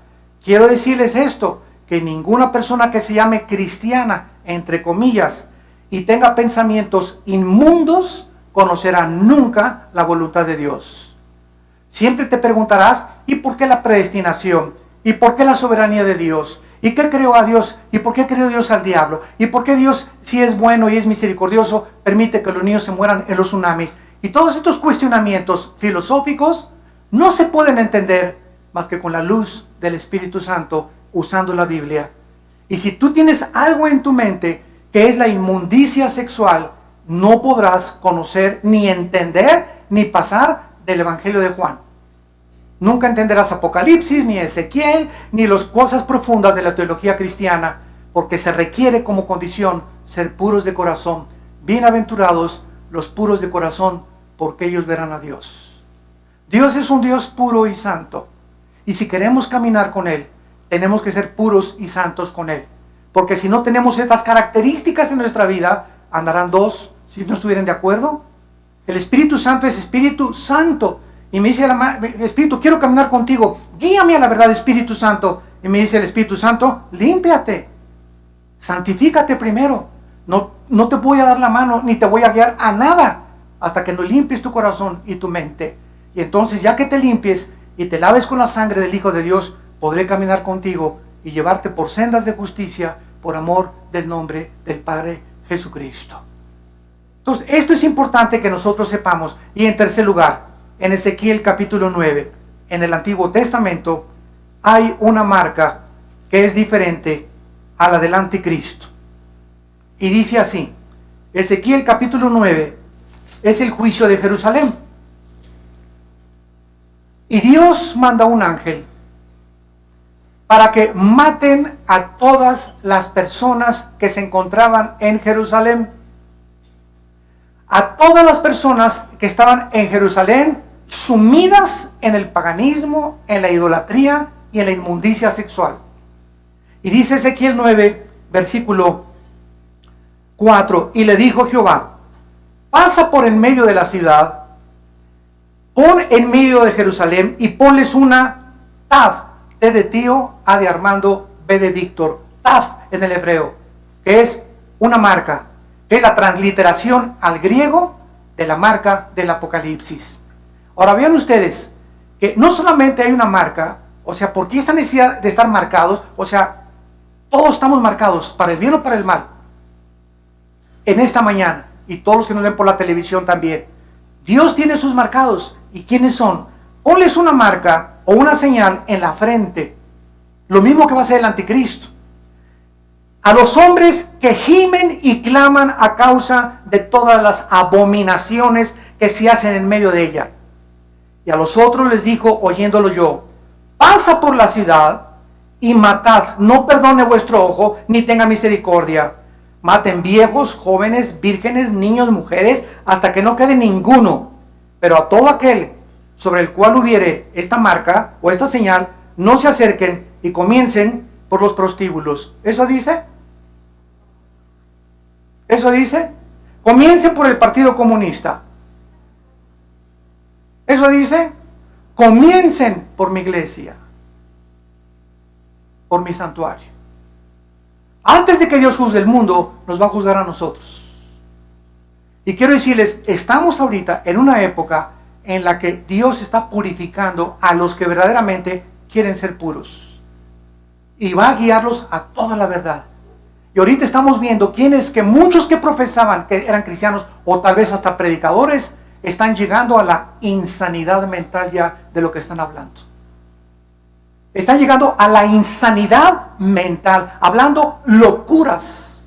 Quiero decirles esto, que ninguna persona que se llame cristiana, entre comillas, y tenga pensamientos inmundos, conocerá nunca la voluntad de Dios. Siempre te preguntarás, ¿y por qué la predestinación? ¿Y por qué la soberanía de Dios? ¿Y qué creó a Dios? ¿Y por qué creó Dios al diablo? ¿Y por qué Dios, si es bueno y es misericordioso, permite que los niños se mueran en los tsunamis? Y todos estos cuestionamientos filosóficos no se pueden entender más que con la luz del Espíritu Santo, usando la Biblia. Y si tú tienes algo en tu mente que es la inmundicia sexual, no podrás conocer, ni entender, ni pasar del Evangelio de Juan. Nunca entenderás Apocalipsis, ni Ezequiel, ni las cosas profundas de la teología cristiana, porque se requiere como condición ser puros de corazón. Bienaventurados los puros de corazón, porque ellos verán a Dios. Dios es un Dios puro y santo. Y si queremos caminar con Él, tenemos que ser puros y santos con Él. Porque si no tenemos estas características en nuestra vida, andarán dos, si no estuvieran de acuerdo. El Espíritu Santo es Espíritu Santo. Y me dice el Espíritu, quiero caminar contigo. Guíame a la verdad, Espíritu Santo. Y me dice el Espíritu Santo, límpiate. Santifícate primero. No te voy a dar la mano, ni te voy a guiar a nada, hasta que no limpies tu corazón y tu mente. Y entonces, ya que te limpies y te laves con la sangre del Hijo de Dios, podré caminar contigo y llevarte por sendas de justicia, por amor del nombre del Padre Jesucristo. Entonces, esto es importante que nosotros sepamos. Y en tercer lugar, en Ezequiel capítulo 9, en el Antiguo Testamento, hay una marca que es diferente a la del anticristo. Y dice así, Ezequiel capítulo 9 es el juicio de Jerusalén. Y Dios manda un ángel para que maten a todas las personas que se encontraban en Jerusalén. A todas las personas que estaban en Jerusalén sumidas en el paganismo, en la idolatría y en la inmundicia sexual. Y dice Ezequiel 9, versículo 4, y le dijo Jehová, pasa por en medio de la ciudad, pon en medio de Jerusalén y ponles una Tav, T de tío, A de Armando, B de Víctor, Tav en el hebreo, que es una marca, que es la transliteración al griego de la marca del Apocalipsis. Ahora vean ustedes que no solamente hay una marca, o sea, ¿por qué esa necesidad de estar marcados? O sea, todos estamos marcados, para el bien o para el mal, en esta mañana, y todos los que nos ven por la televisión también. Dios tiene sus marcados. ¿Y quiénes son? Ponles una marca o una señal en la frente. Lo mismo que va a hacer el anticristo. A los hombres que gimen y claman a causa de todas las abominaciones que se hacen en medio de ella. Y a los otros les dijo, oyéndolo yo, pasa por la ciudad y matad, no perdone vuestro ojo, ni tenga misericordia. Maten viejos, jóvenes, vírgenes, niños, mujeres, hasta que no quede ninguno. Pero a todo aquel sobre el cual hubiere esta marca o esta señal, no se acerquen y comiencen por los prostíbulos. ¿Eso dice? ¿Eso dice? Comiencen por el Partido Comunista. ¿Eso dice? Comiencen por mi iglesia, por mi santuario. Antes de que Dios juzgue el mundo, nos va a juzgar a nosotros. Y quiero decirles, estamos ahorita en una época en la que Dios está purificando a los que verdaderamente quieren ser puros. Y va a guiarlos a toda la verdad. Y ahorita estamos viendo quienes que muchos que profesaban que eran cristianos o tal vez hasta predicadores están llegando a la insanidad mental ya de lo que están hablando. Están llegando a la insanidad mental, hablando locuras,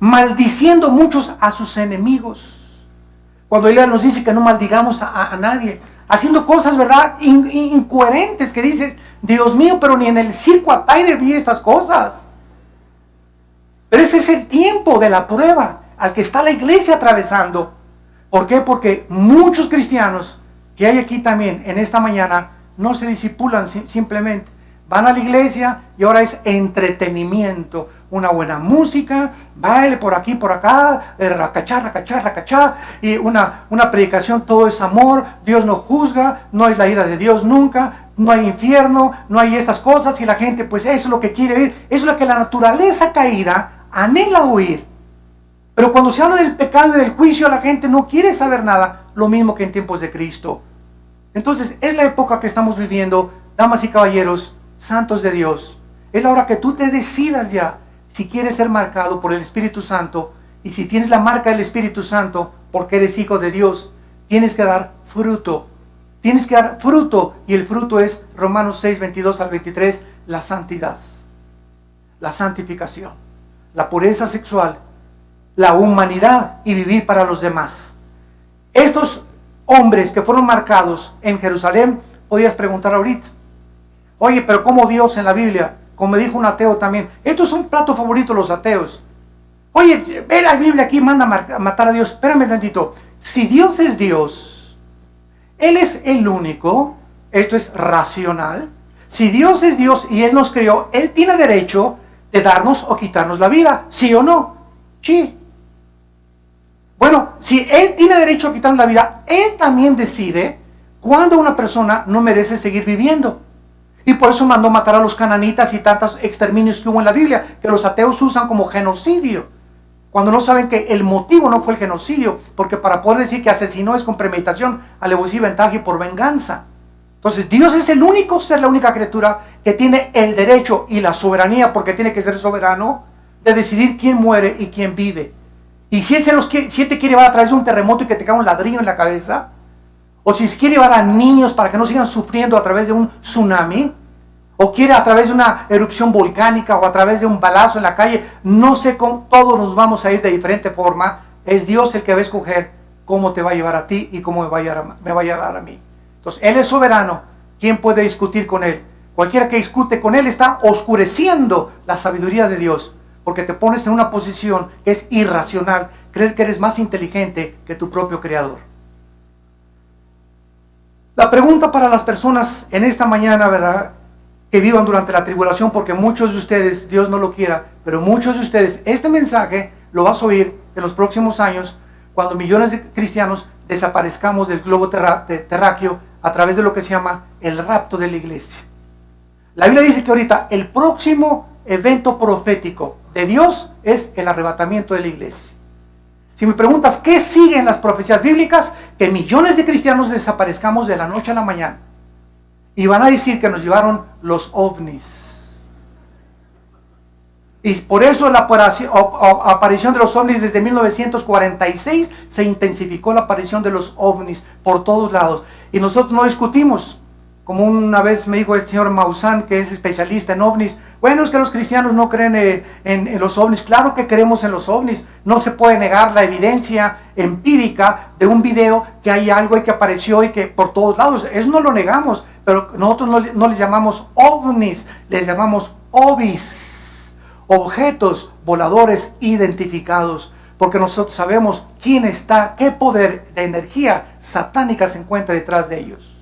maldiciendo muchos a sus enemigos. Cuando Él nos dice que no maldigamos a nadie, haciendo cosas, ¿verdad?, incoherentes, que dices, Dios mío, pero ni en el circo Ataide vi estas cosas. Pero ese es el tiempo de la prueba al que está la iglesia atravesando. ¿Por qué? Porque muchos cristianos que hay aquí también en esta mañana no se discipulan simplemente. Van a la iglesia y ahora es entretenimiento. Una buena música, baile por aquí, por acá, racachá, y una predicación, todo es amor, Dios no juzga, no es la ira de Dios nunca, no hay infierno, no hay estas cosas, y la gente pues eso es lo que quiere oír, eso es lo que la naturaleza caída anhela oír. Pero cuando se habla del pecado y del juicio, la gente no quiere saber nada, lo mismo que en tiempos de Cristo. Entonces es la época que estamos viviendo, damas y caballeros, santos de Dios. Es la hora que tú te decidas ya si quieres ser marcado por el Espíritu Santo, y si tienes la marca del Espíritu Santo porque eres hijo de Dios, tienes que dar fruto. Tienes que dar fruto, y el fruto es Romanos 6, 22 al 23, la santidad, la santificación, la pureza sexual, la humanidad y vivir para los demás. Estos hombres que fueron marcados en Jerusalén, podías preguntar ahorita, oye, pero ¿cómo Dios en la Biblia? Como me dijo un ateo también, esto es un plato favorito de los ateos. Oye, ve la Biblia aquí, manda a matar a Dios. Espérame tantito. Si Dios es Dios, Él es el único, esto es racional. Si Dios es Dios y Él nos creó, Él tiene derecho de darnos o quitarnos la vida, ¿sí o no? Sí. Bueno, si Él tiene derecho a quitarnos la vida, Él también decide cuándo una persona no merece seguir viviendo. Y por eso mandó matar a los cananitas y tantos exterminios que hubo en la Biblia, que los ateos usan como genocidio, cuando no saben que el motivo no fue el genocidio, porque para poder decir que asesinó es con premeditación, alevosía y ventaja y por venganza. Entonces Dios es el único ser, la única criatura que tiene el derecho y la soberanía, porque tiene que ser soberano, de decidir quién muere y quién vive. Y si Él si Él te quiere llevar a través de un terremoto y que te caiga un ladrillo en la cabeza, o si quiere llevar a niños para que no sigan sufriendo a través de un tsunami, o quiere a través de una erupción volcánica, o a través de un balazo en la calle, no sé cómo, todos nos vamos a ir de diferente forma. Es Dios el que va a escoger cómo te va a llevar a ti y cómo me va a llevar a mí. Entonces Él es soberano. ¿Quién puede discutir con Él? Cualquiera que discute con Él está oscureciendo la sabiduría de Dios, porque te pones en una posición que es irracional, creer que eres más inteligente que tu propio Creador. La pregunta para las personas en esta mañana, ¿verdad?, que vivan durante la tribulación, porque muchos de ustedes, Dios no lo quiera, pero muchos de ustedes, este mensaje lo vas a oír en los próximos años, cuando millones de cristianos desaparezcamos del globo terráqueo a través de lo que se llama el rapto de la iglesia. La Biblia dice que ahorita el próximo evento profético de Dios es el arrebatamiento de la iglesia. Si me preguntas qué siguen las profecías bíblicas, que millones de cristianos desaparezcamos de la noche a la mañana. Y van a decir que nos llevaron los ovnis. Y por eso la aparición de los ovnis desde 1946 se intensificó la aparición de los ovnis por todos lados. Y nosotros no discutimos. Como una vez me dijo este señor Maussan, que es especialista en ovnis, bueno, es que los cristianos no creen en los ovnis. Claro que creemos en los ovnis. No se puede negar la evidencia empírica de un video que hay algo y que apareció y que por todos lados. Eso no lo negamos, pero nosotros no les llamamos ovnis, les llamamos ovis, objetos voladores identificados, porque nosotros sabemos quién está, qué poder de energía satánica se encuentra detrás de ellos.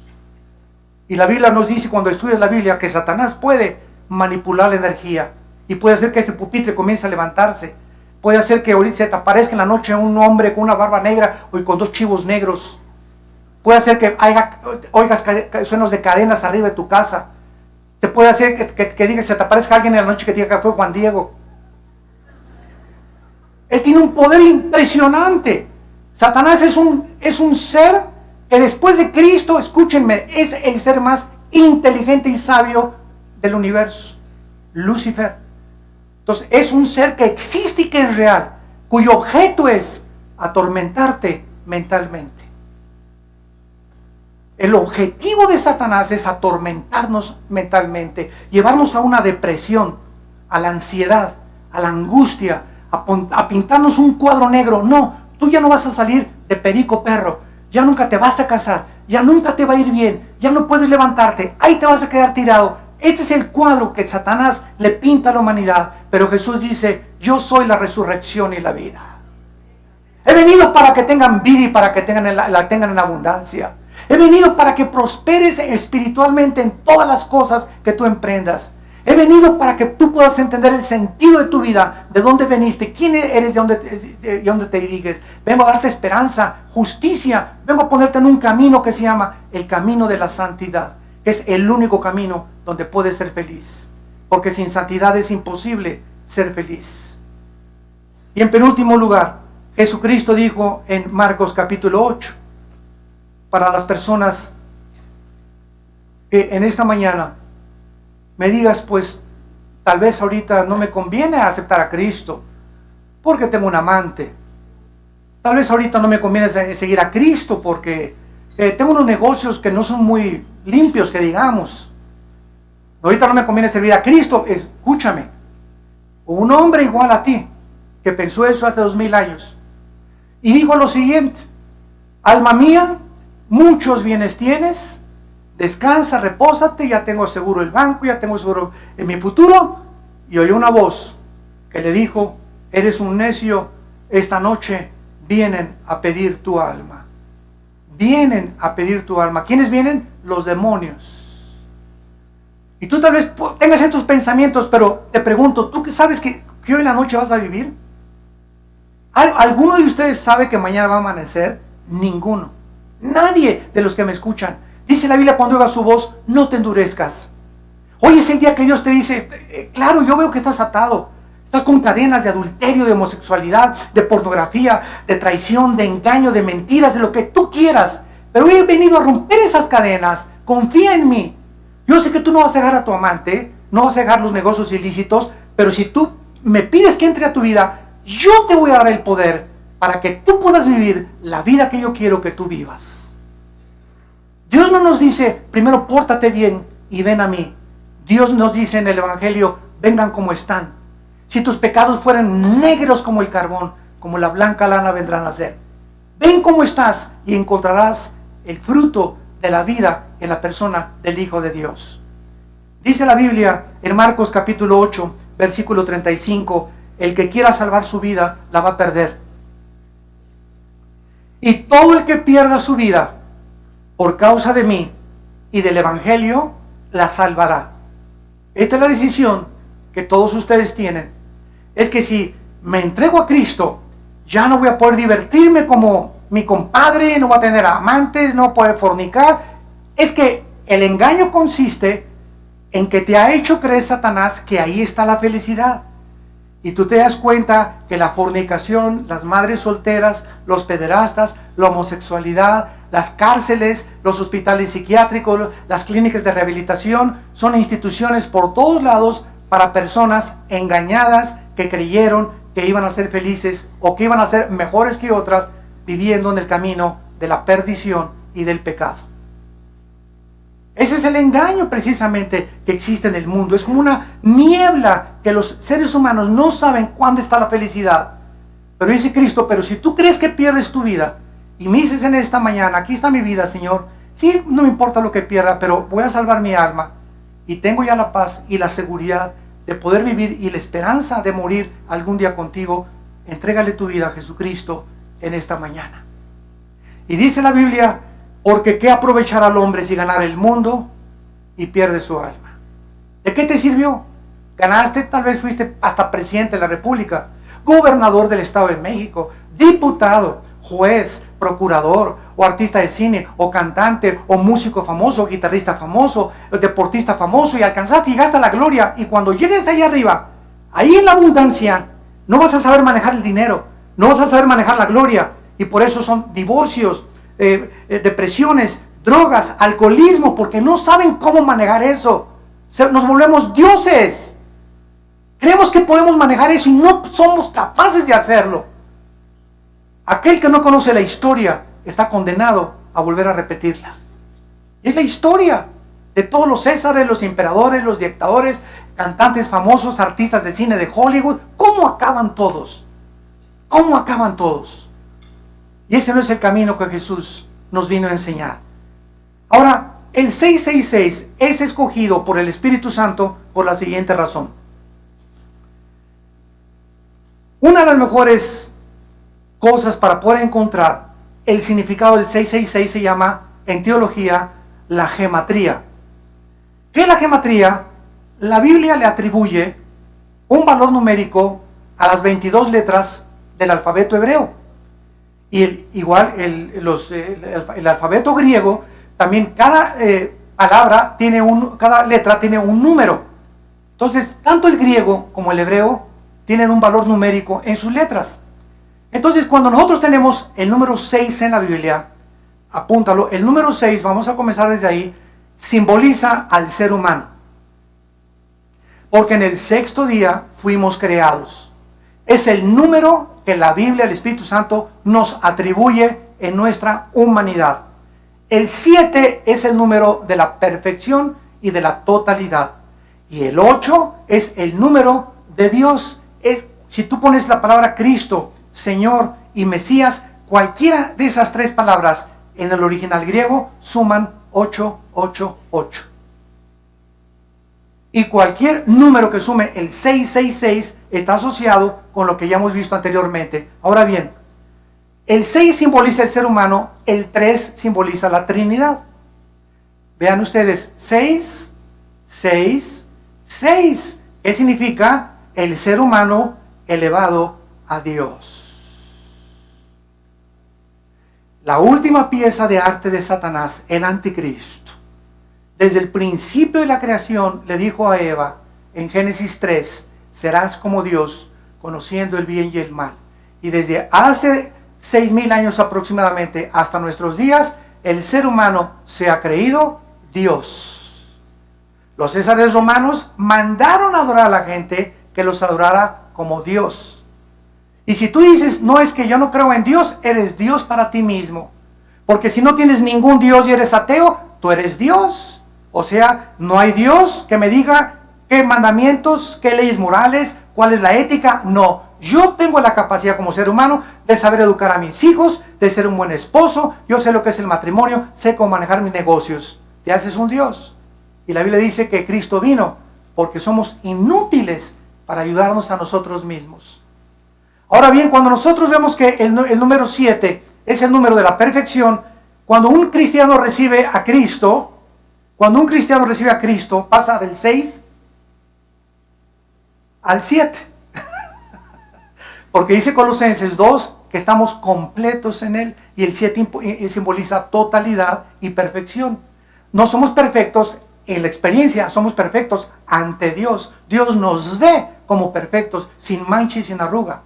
Y la Biblia nos dice, cuando estudias la Biblia, que Satanás puede manipular la energía y puede hacer que este pupitre comience a levantarse. Puede hacer que ahorita se te aparezca en la noche un hombre con una barba negra o con dos chivos negros. Puede hacer que oigas suenos de cadenas arriba de tu casa. Te puede hacer que diga, se te aparezca alguien en la noche que diga que fue Juan Diego. Él tiene un poder impresionante. Satanás es un ser que después de Cristo, escúchenme, es el ser más inteligente y sabio del universo. Lucifer. Entonces es un ser que existe y que es real, cuyo objeto es atormentarte mentalmente. El objetivo de Satanás es atormentarnos mentalmente, llevarnos a una depresión, a la ansiedad, a la angustia, a pintarnos un cuadro negro. No, tú ya no vas a salir de perico perro, ya nunca te vas a casar, ya nunca te va a ir bien, ya no puedes levantarte, ahí te vas a quedar tirado. Este es el cuadro que Satanás le pinta a la humanidad pero Jesús dice, yo soy la resurrección y la vida. He venido para que tengan vida y para que la tengan en abundancia. He venido para que prosperes espiritualmente en todas las cosas que tú emprendas. He venido para que tú puedas entender el sentido de tu vida, de dónde veniste, quién eres y dónde te diriges. Vengo a darte esperanza, justicia. Vengo a ponerte en un camino que se llama el camino de la santidad, que es el único camino donde puedes ser feliz. Porque sin santidad es imposible ser feliz. Y en penúltimo lugar, Jesucristo dijo en Marcos capítulo 8, para las personas que en esta mañana me digas, pues tal vez ahorita no me conviene aceptar a Cristo porque tengo un amante. Tal vez ahorita no me conviene seguir a Cristo porque tengo unos negocios que no son muy limpios, que digamos. Ahorita no me conviene servir a Cristo. Escúchame, un hombre igual a ti que pensó eso hace 2000 años y dijo lo siguiente: alma mía, muchos bienes tienes, descansa, repósate, ya tengo seguro el banco, ya tengo seguro en mi futuro. Y oyó una voz que le dijo, eres un necio, esta noche vienen a pedir tu alma. Vienen a pedir tu alma. ¿Quiénes vienen? Los demonios. Y tú tal vez tengas estos pensamientos, pero te pregunto, ¿tú qué sabes que hoy en la noche vas a vivir? ¿Alguno de ustedes sabe que mañana va a amanecer? Ninguno. Nadie de los que me escuchan. Dice la Biblia, cuando oigas su voz, no te endurezcas. Hoy es el día que Dios te dice, claro, yo veo que estás atado. Estás con cadenas de adulterio, de homosexualidad, de pornografía, de traición, de engaño, de mentiras, de lo que tú quieras. Pero hoy he venido a romper esas cadenas. Confía en mí. Yo sé que tú no vas a dejar a tu amante, no vas a dejar los negocios ilícitos, pero si tú me pides que entre a tu vida, yo te voy a dar el poder para que tú puedas vivir la vida que yo quiero que tú vivas. Dios no nos dice, primero pórtate bien y ven a mí. Dios nos dice en el Evangelio, vengan como están. Si tus pecados fueran negros como el carbón, como la blanca lana vendrán a ser. Ven como estás y encontrarás el fruto de la vida en la persona del Hijo de Dios. Dice la Biblia en Marcos capítulo 8, versículo 35, el que quiera salvar su vida, la va a perder. Y todo el que pierda su vida por causa de mí y del Evangelio, la salvará. Esta es la decisión que todos ustedes tienen. Es que si me entrego a Cristo, ya no voy a poder divertirme como mi compadre, no voy a tener amantes, no voy a poder fornicar. Es que el engaño consiste en que te ha hecho creer Satanás que ahí está la felicidad. Y tú te das cuenta que la fornicación, las madres solteras, los pederastas, la homosexualidad, las cárceles, los hospitales psiquiátricos, las clínicas de rehabilitación, son instituciones por todos lados para personas engañadas que creyeron que iban a ser felices o que iban a ser mejores que otras, viviendo en el camino de la perdición y del pecado. Ese es el engaño precisamente que existe en el mundo. Es como una niebla que los seres humanos no saben cuándo está la felicidad. Pero dice Cristo, pero si tú crees que pierdes tu vida y me dices en esta mañana, aquí está mi vida, Señor, sí, no me importa lo que pierda, pero voy a salvar mi alma y tengo ya la paz y la seguridad de poder vivir y la esperanza de morir algún día contigo, entrégale tu vida a Jesucristo en esta mañana. Y dice la Biblia, porque ¿qué aprovechará al hombre si ganara el mundo y pierde su alma? ¿De qué te sirvió? Ganaste, tal vez fuiste hasta presidente de la República, gobernador del Estado de México, diputado, juez, procurador, o artista de cine, o cantante, o músico famoso, o guitarrista famoso, o deportista famoso, y alcanzaste y llegaste a la gloria. Y cuando llegues ahí arriba, ahí en la abundancia, no vas a saber manejar el dinero, no vas a saber manejar la gloria, y por eso son divorcios, depresiones, drogas, alcoholismo, porque no saben cómo manejar eso. Nos volvemos dioses. Creemos que podemos manejar eso y no somos capaces de hacerlo. Aquel que no conoce la historia está condenado a volver a repetirla. Es la historia de todos los césares, los emperadores, los dictadores, cantantes famosos, artistas de cine de Hollywood. ¿Cómo acaban todos? ¿Cómo acaban todos? Y ese no es el camino que Jesús nos vino a enseñar. Ahora, el 666 es escogido por el Espíritu Santo por la siguiente razón. Una de las mejores cosas para poder encontrar el significado del 666 se llama, en teología, la gematría. ¿Qué es la gematría? La Biblia le atribuye un valor numérico a las 22 letras del alfabeto hebreo. Y el alfabeto griego, también cada cada letra tiene un número. Entonces, tanto el griego como el hebreo tienen un valor numérico en sus letras. Entonces, cuando nosotros tenemos el número 6 en la Biblia, apúntalo, el número 6, vamos a comenzar desde ahí, simboliza al ser humano. Porque en el sexto día fuimos creados. Es el número que la Biblia, el Espíritu Santo, nos atribuye en nuestra humanidad. El 7 es el número de la perfección y de la totalidad. Y el 8 es el número de Dios. Si tú pones la palabra Cristo, Señor y Mesías, cualquiera de esas tres palabras en el original griego suman 888. Y cualquier número que sume el 666 está asociado con lo que ya hemos visto anteriormente. Ahora bien, el 6 simboliza el ser humano, el 3 simboliza la Trinidad. Vean ustedes, 6, 6, 6. ¿Qué significa? El ser humano elevado a Dios. La última pieza de arte de Satanás, el anticristo. Desde el principio de la creación le dijo a Eva en Génesis 3, serás como Dios, conociendo el bien y el mal. Y desde hace 6,000 años aproximadamente hasta nuestros días, el ser humano se ha creído Dios. Los césares romanos mandaron a adorar a la gente que los adorara como Dios. Y si tú dices, no, es que yo no creo en Dios, eres Dios para ti mismo. Porque si no tienes ningún Dios y eres ateo, tú eres Dios. O sea, no hay Dios que me diga qué mandamientos, qué leyes morales, cuál es la ética. No, yo tengo la capacidad como ser humano de saber educar a mis hijos, de ser un buen esposo. Yo sé lo que es el matrimonio, sé cómo manejar mis negocios. Te haces un Dios. Y la Biblia dice que Cristo vino porque somos inútiles para ayudarnos a nosotros mismos. Ahora bien, cuando nosotros vemos que el número 7 es el número de la perfección, cuando un cristiano recibe a Cristo, pasa del 6 al 7. Porque dice Colosenses 2 que estamos completos en Él, y el 7 simboliza totalidad y perfección. No somos perfectos en la experiencia, somos perfectos ante Dios. Dios nos ve como perfectos, sin mancha y sin arruga.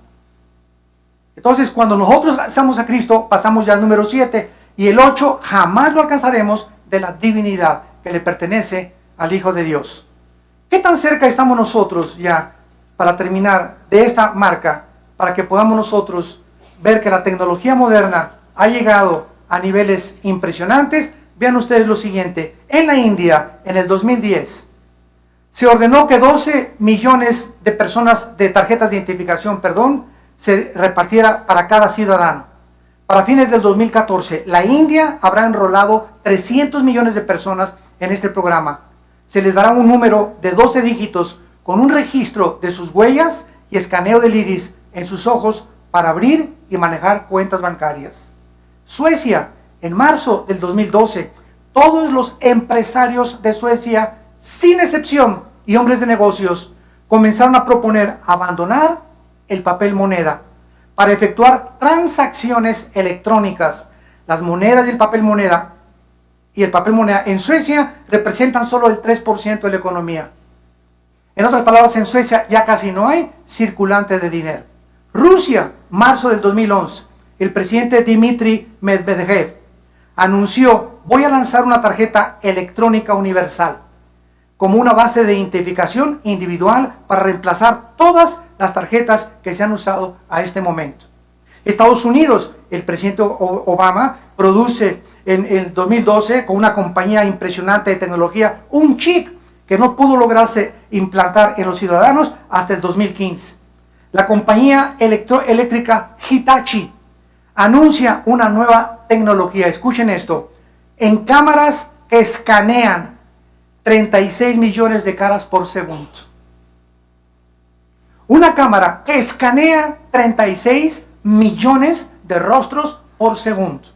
Entonces, cuando nosotros hacemos a Cristo, pasamos ya al número 7, y el 8 jamás lo alcanzaremos de la divinidad que le pertenece al Hijo de Dios. ¿Qué tan cerca estamos nosotros ya, para terminar, de esta marca, para que podamos nosotros ver que la tecnología moderna ha llegado a niveles impresionantes? Vean ustedes lo siguiente. En la India, en el 2010, se ordenó que 12 millones de personas de tarjetas de identificación, se repartiera para cada ciudadano. Para fines del 2014, la India habrá enrolado 300 millones de personas en este programa. Se les dará un número de 12 dígitos con un registro de sus huellas y escaneo del iris en sus ojos para abrir y manejar cuentas bancarias. Suecia, en marzo del 2012, todos los empresarios de Suecia, sin excepción, y hombres de negocios, comenzaron a proponer abandonar el papel moneda para efectuar transacciones electrónicas. Las monedas y el papel moneda en Suecia representan solo el 3% de la economía. En otras palabras, en Suecia ya casi no hay circulante de dinero. Rusia, marzo del 2011, el presidente Dmitry Medvedev anunció: voy a lanzar una tarjeta electrónica universal como una base de identificación individual para reemplazar todas las tarjetas que se han usado a este momento. Estados Unidos, el presidente Obama produce en el 2012 con una compañía impresionante de tecnología un chip que no pudo lograrse implantar en los ciudadanos hasta el 2015. La compañía eléctrica Hitachi anuncia una nueva tecnología, escuchen esto, en cámaras que escanean 36 millones de caras por segundo. Una cámara que escanea 36 millones de rostros por segundo.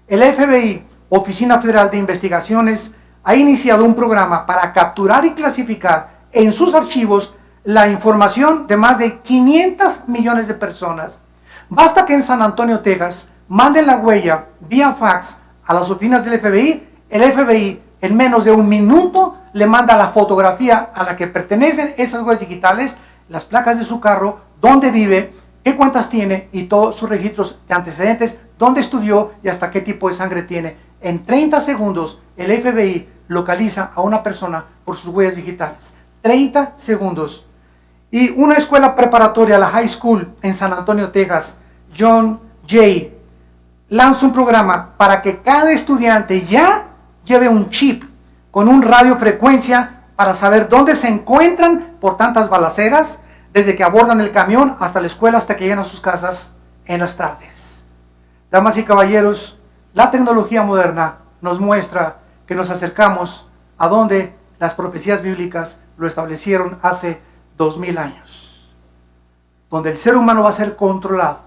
El FBI, Oficina Federal de Investigaciones, ha iniciado un programa para capturar y clasificar en sus archivos la información de más de 500 millones de personas. Basta que en San Antonio, Texas, manden la huella vía fax a las oficinas del FBI. El FBI en menos de un minuto le manda la fotografía a la que pertenecen esas huellas digitales, las placas de su carro, dónde vive, qué cuentas tiene y todos sus registros de antecedentes, dónde estudió y hasta qué tipo de sangre tiene. En 30 segundos el FBI localiza a una persona por sus huellas digitales. 30 segundos. Y una escuela preparatoria, la High School en San Antonio, Texas, John Jay, lanza un programa para que cada estudiante ya lleve un chip con un radiofrecuencia para saber dónde se encuentran por tantas balaceras, desde que abordan el camión hasta la escuela, hasta que llegan a sus casas en las tardes. Damas y caballeros, la tecnología moderna nos muestra que nos acercamos a donde las profecías bíblicas lo establecieron hace 2000 años, donde el ser humano va a ser controlado.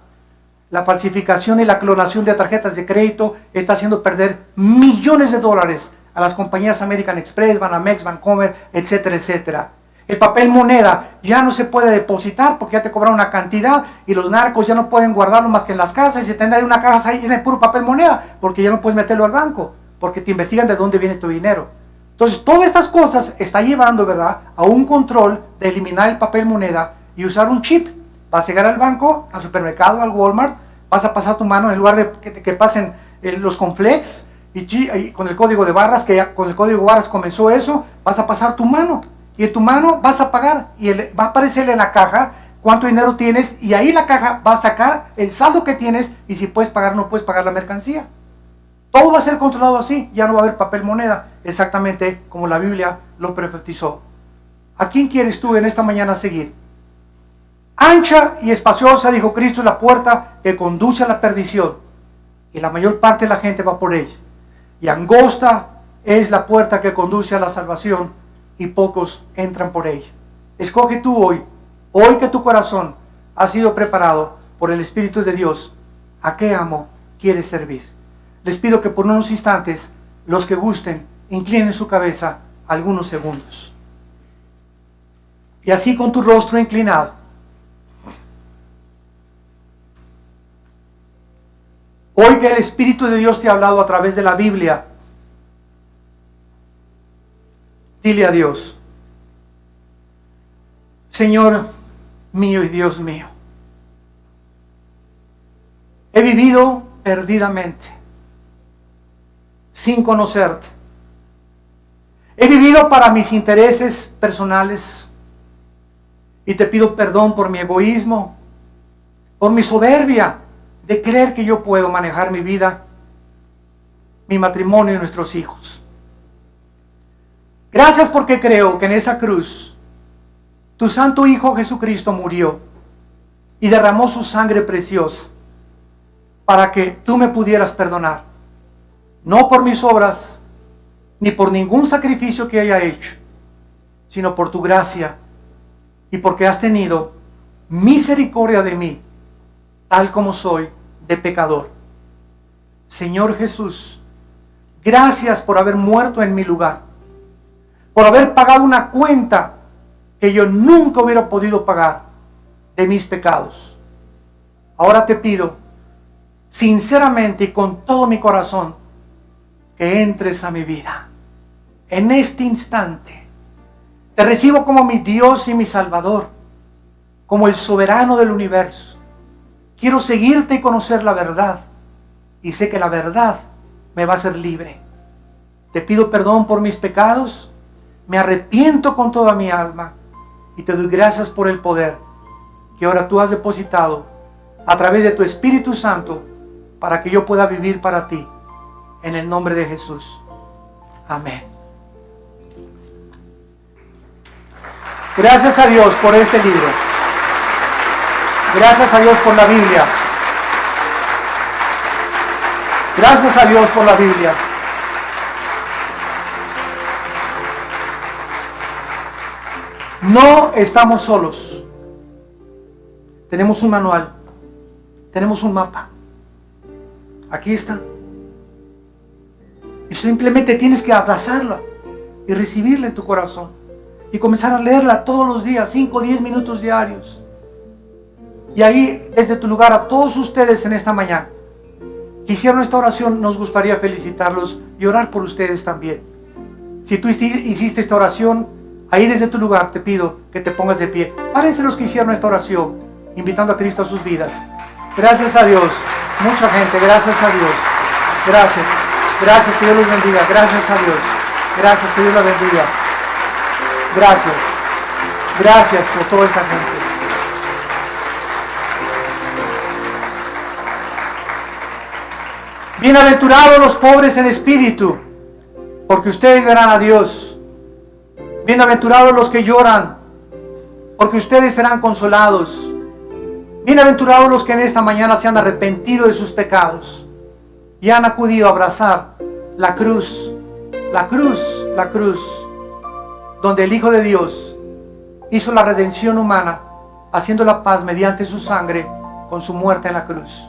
La falsificación y la clonación de tarjetas de crédito está haciendo perder millones de dólares a las compañías American Express, Banamex, Bancomer, etcétera, etcétera. El papel moneda ya no se puede depositar porque ya te cobran una cantidad y los narcos ya no pueden guardarlo más que en las casas y tener una caja ahí en puro papel moneda porque ya no puedes meterlo al banco porque te investigan de dónde viene tu dinero. Entonces, todas estas cosas está llevando, ¿verdad?, a un control de eliminar el papel moneda y usar un chip. Vas a llegar al banco, al supermercado, al Walmart, vas a pasar tu mano en lugar de que pasen los cornflakes y con el código de barras, que ya con el código de barras comenzó eso, vas a pasar tu mano y en tu mano vas a pagar y va a aparecer en la caja cuánto dinero tienes y ahí la caja va a sacar el saldo que tienes y si puedes pagar o no puedes pagar la mercancía. Todo va a ser controlado así, ya no va a haber papel moneda, exactamente como la Biblia lo profetizó. ¿A quién quieres tú en esta mañana seguir? Ancha y espaciosa, dijo Cristo, es la puerta que conduce a la perdición, y la mayor parte de la gente va por ella. Y angosta es la puerta que conduce a la salvación, y pocos entran por ella. Escoge tú hoy que tu corazón ha sido preparado por el Espíritu de Dios, ¿a qué amo quieres servir? Les pido que por unos instantes, los que gusten, inclinen su cabeza algunos segundos. Y así con tu rostro inclinado, hoy que el Espíritu de Dios te ha hablado a través de la Biblia, dile a Dios: Señor mío y Dios mío, he vivido perdidamente, sin conocerte. He vivido para mis intereses personales y te pido perdón por mi egoísmo, por mi soberbia de creer que yo puedo manejar mi vida, mi matrimonio y nuestros hijos. Gracias porque creo que en esa cruz tu santo Hijo Jesucristo murió y derramó su sangre preciosa para que tú me pudieras perdonar. No por mis obras, ni por ningún sacrificio que haya hecho, sino por tu gracia y porque has tenido misericordia de mí, tal como soy de pecador. Señor Jesús, gracias por haber muerto en mi lugar, por haber pagado una cuenta que yo nunca hubiera podido pagar de mis pecados. Ahora te pido, sinceramente y con todo mi corazón, que entres a mi vida. En este instante te recibo como mi Dios y mi Salvador, como el soberano del universo. Quiero seguirte y conocer la verdad, y sé que la verdad me va a hacer libre. Te pido perdón por mis pecados, me arrepiento con toda mi alma y te doy gracias por el poder que ahora tú has depositado a través de tu Espíritu Santo para que yo pueda vivir para ti. En el nombre de Jesús. Amén. Gracias a Dios por este libro. Gracias a Dios por la Biblia. Gracias a Dios por la Biblia. No estamos solos. Tenemos un manual, tenemos un mapa. Aquí está. Y simplemente tienes que abrazarla y recibirla en tu corazón. Y comenzar a leerla todos los días, 5 o 10 minutos diarios. Y ahí, desde tu lugar, a todos ustedes en esta mañana que hicieron esta oración, nos gustaría felicitarlos y orar por ustedes también. Si tú hiciste esta oración, ahí desde tu lugar te pido que te pongas de pie. Párense los que hicieron esta oración, invitando a Cristo a sus vidas. Gracias a Dios. Mucha gente, gracias a Dios. Gracias. Gracias, que Dios los bendiga. Gracias a Dios. Gracias, que Dios los bendiga. Gracias. Gracias por toda esta gente. Bienaventurados los pobres en espíritu, porque ustedes verán a Dios. Bienaventurados los que lloran, porque ustedes serán consolados. Bienaventurados los que en esta mañana se han arrepentido de sus pecados y han acudido a abrazar la cruz, donde el Hijo de Dios hizo la redención humana, haciendo la paz mediante su sangre con su muerte en la cruz.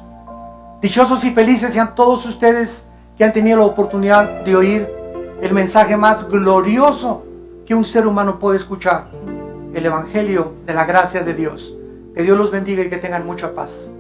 Dichosos y felices sean todos ustedes que han tenido la oportunidad de oír el mensaje más glorioso que un ser humano puede escuchar, el Evangelio de la gracia de Dios. Que Dios los bendiga y que tengan mucha paz.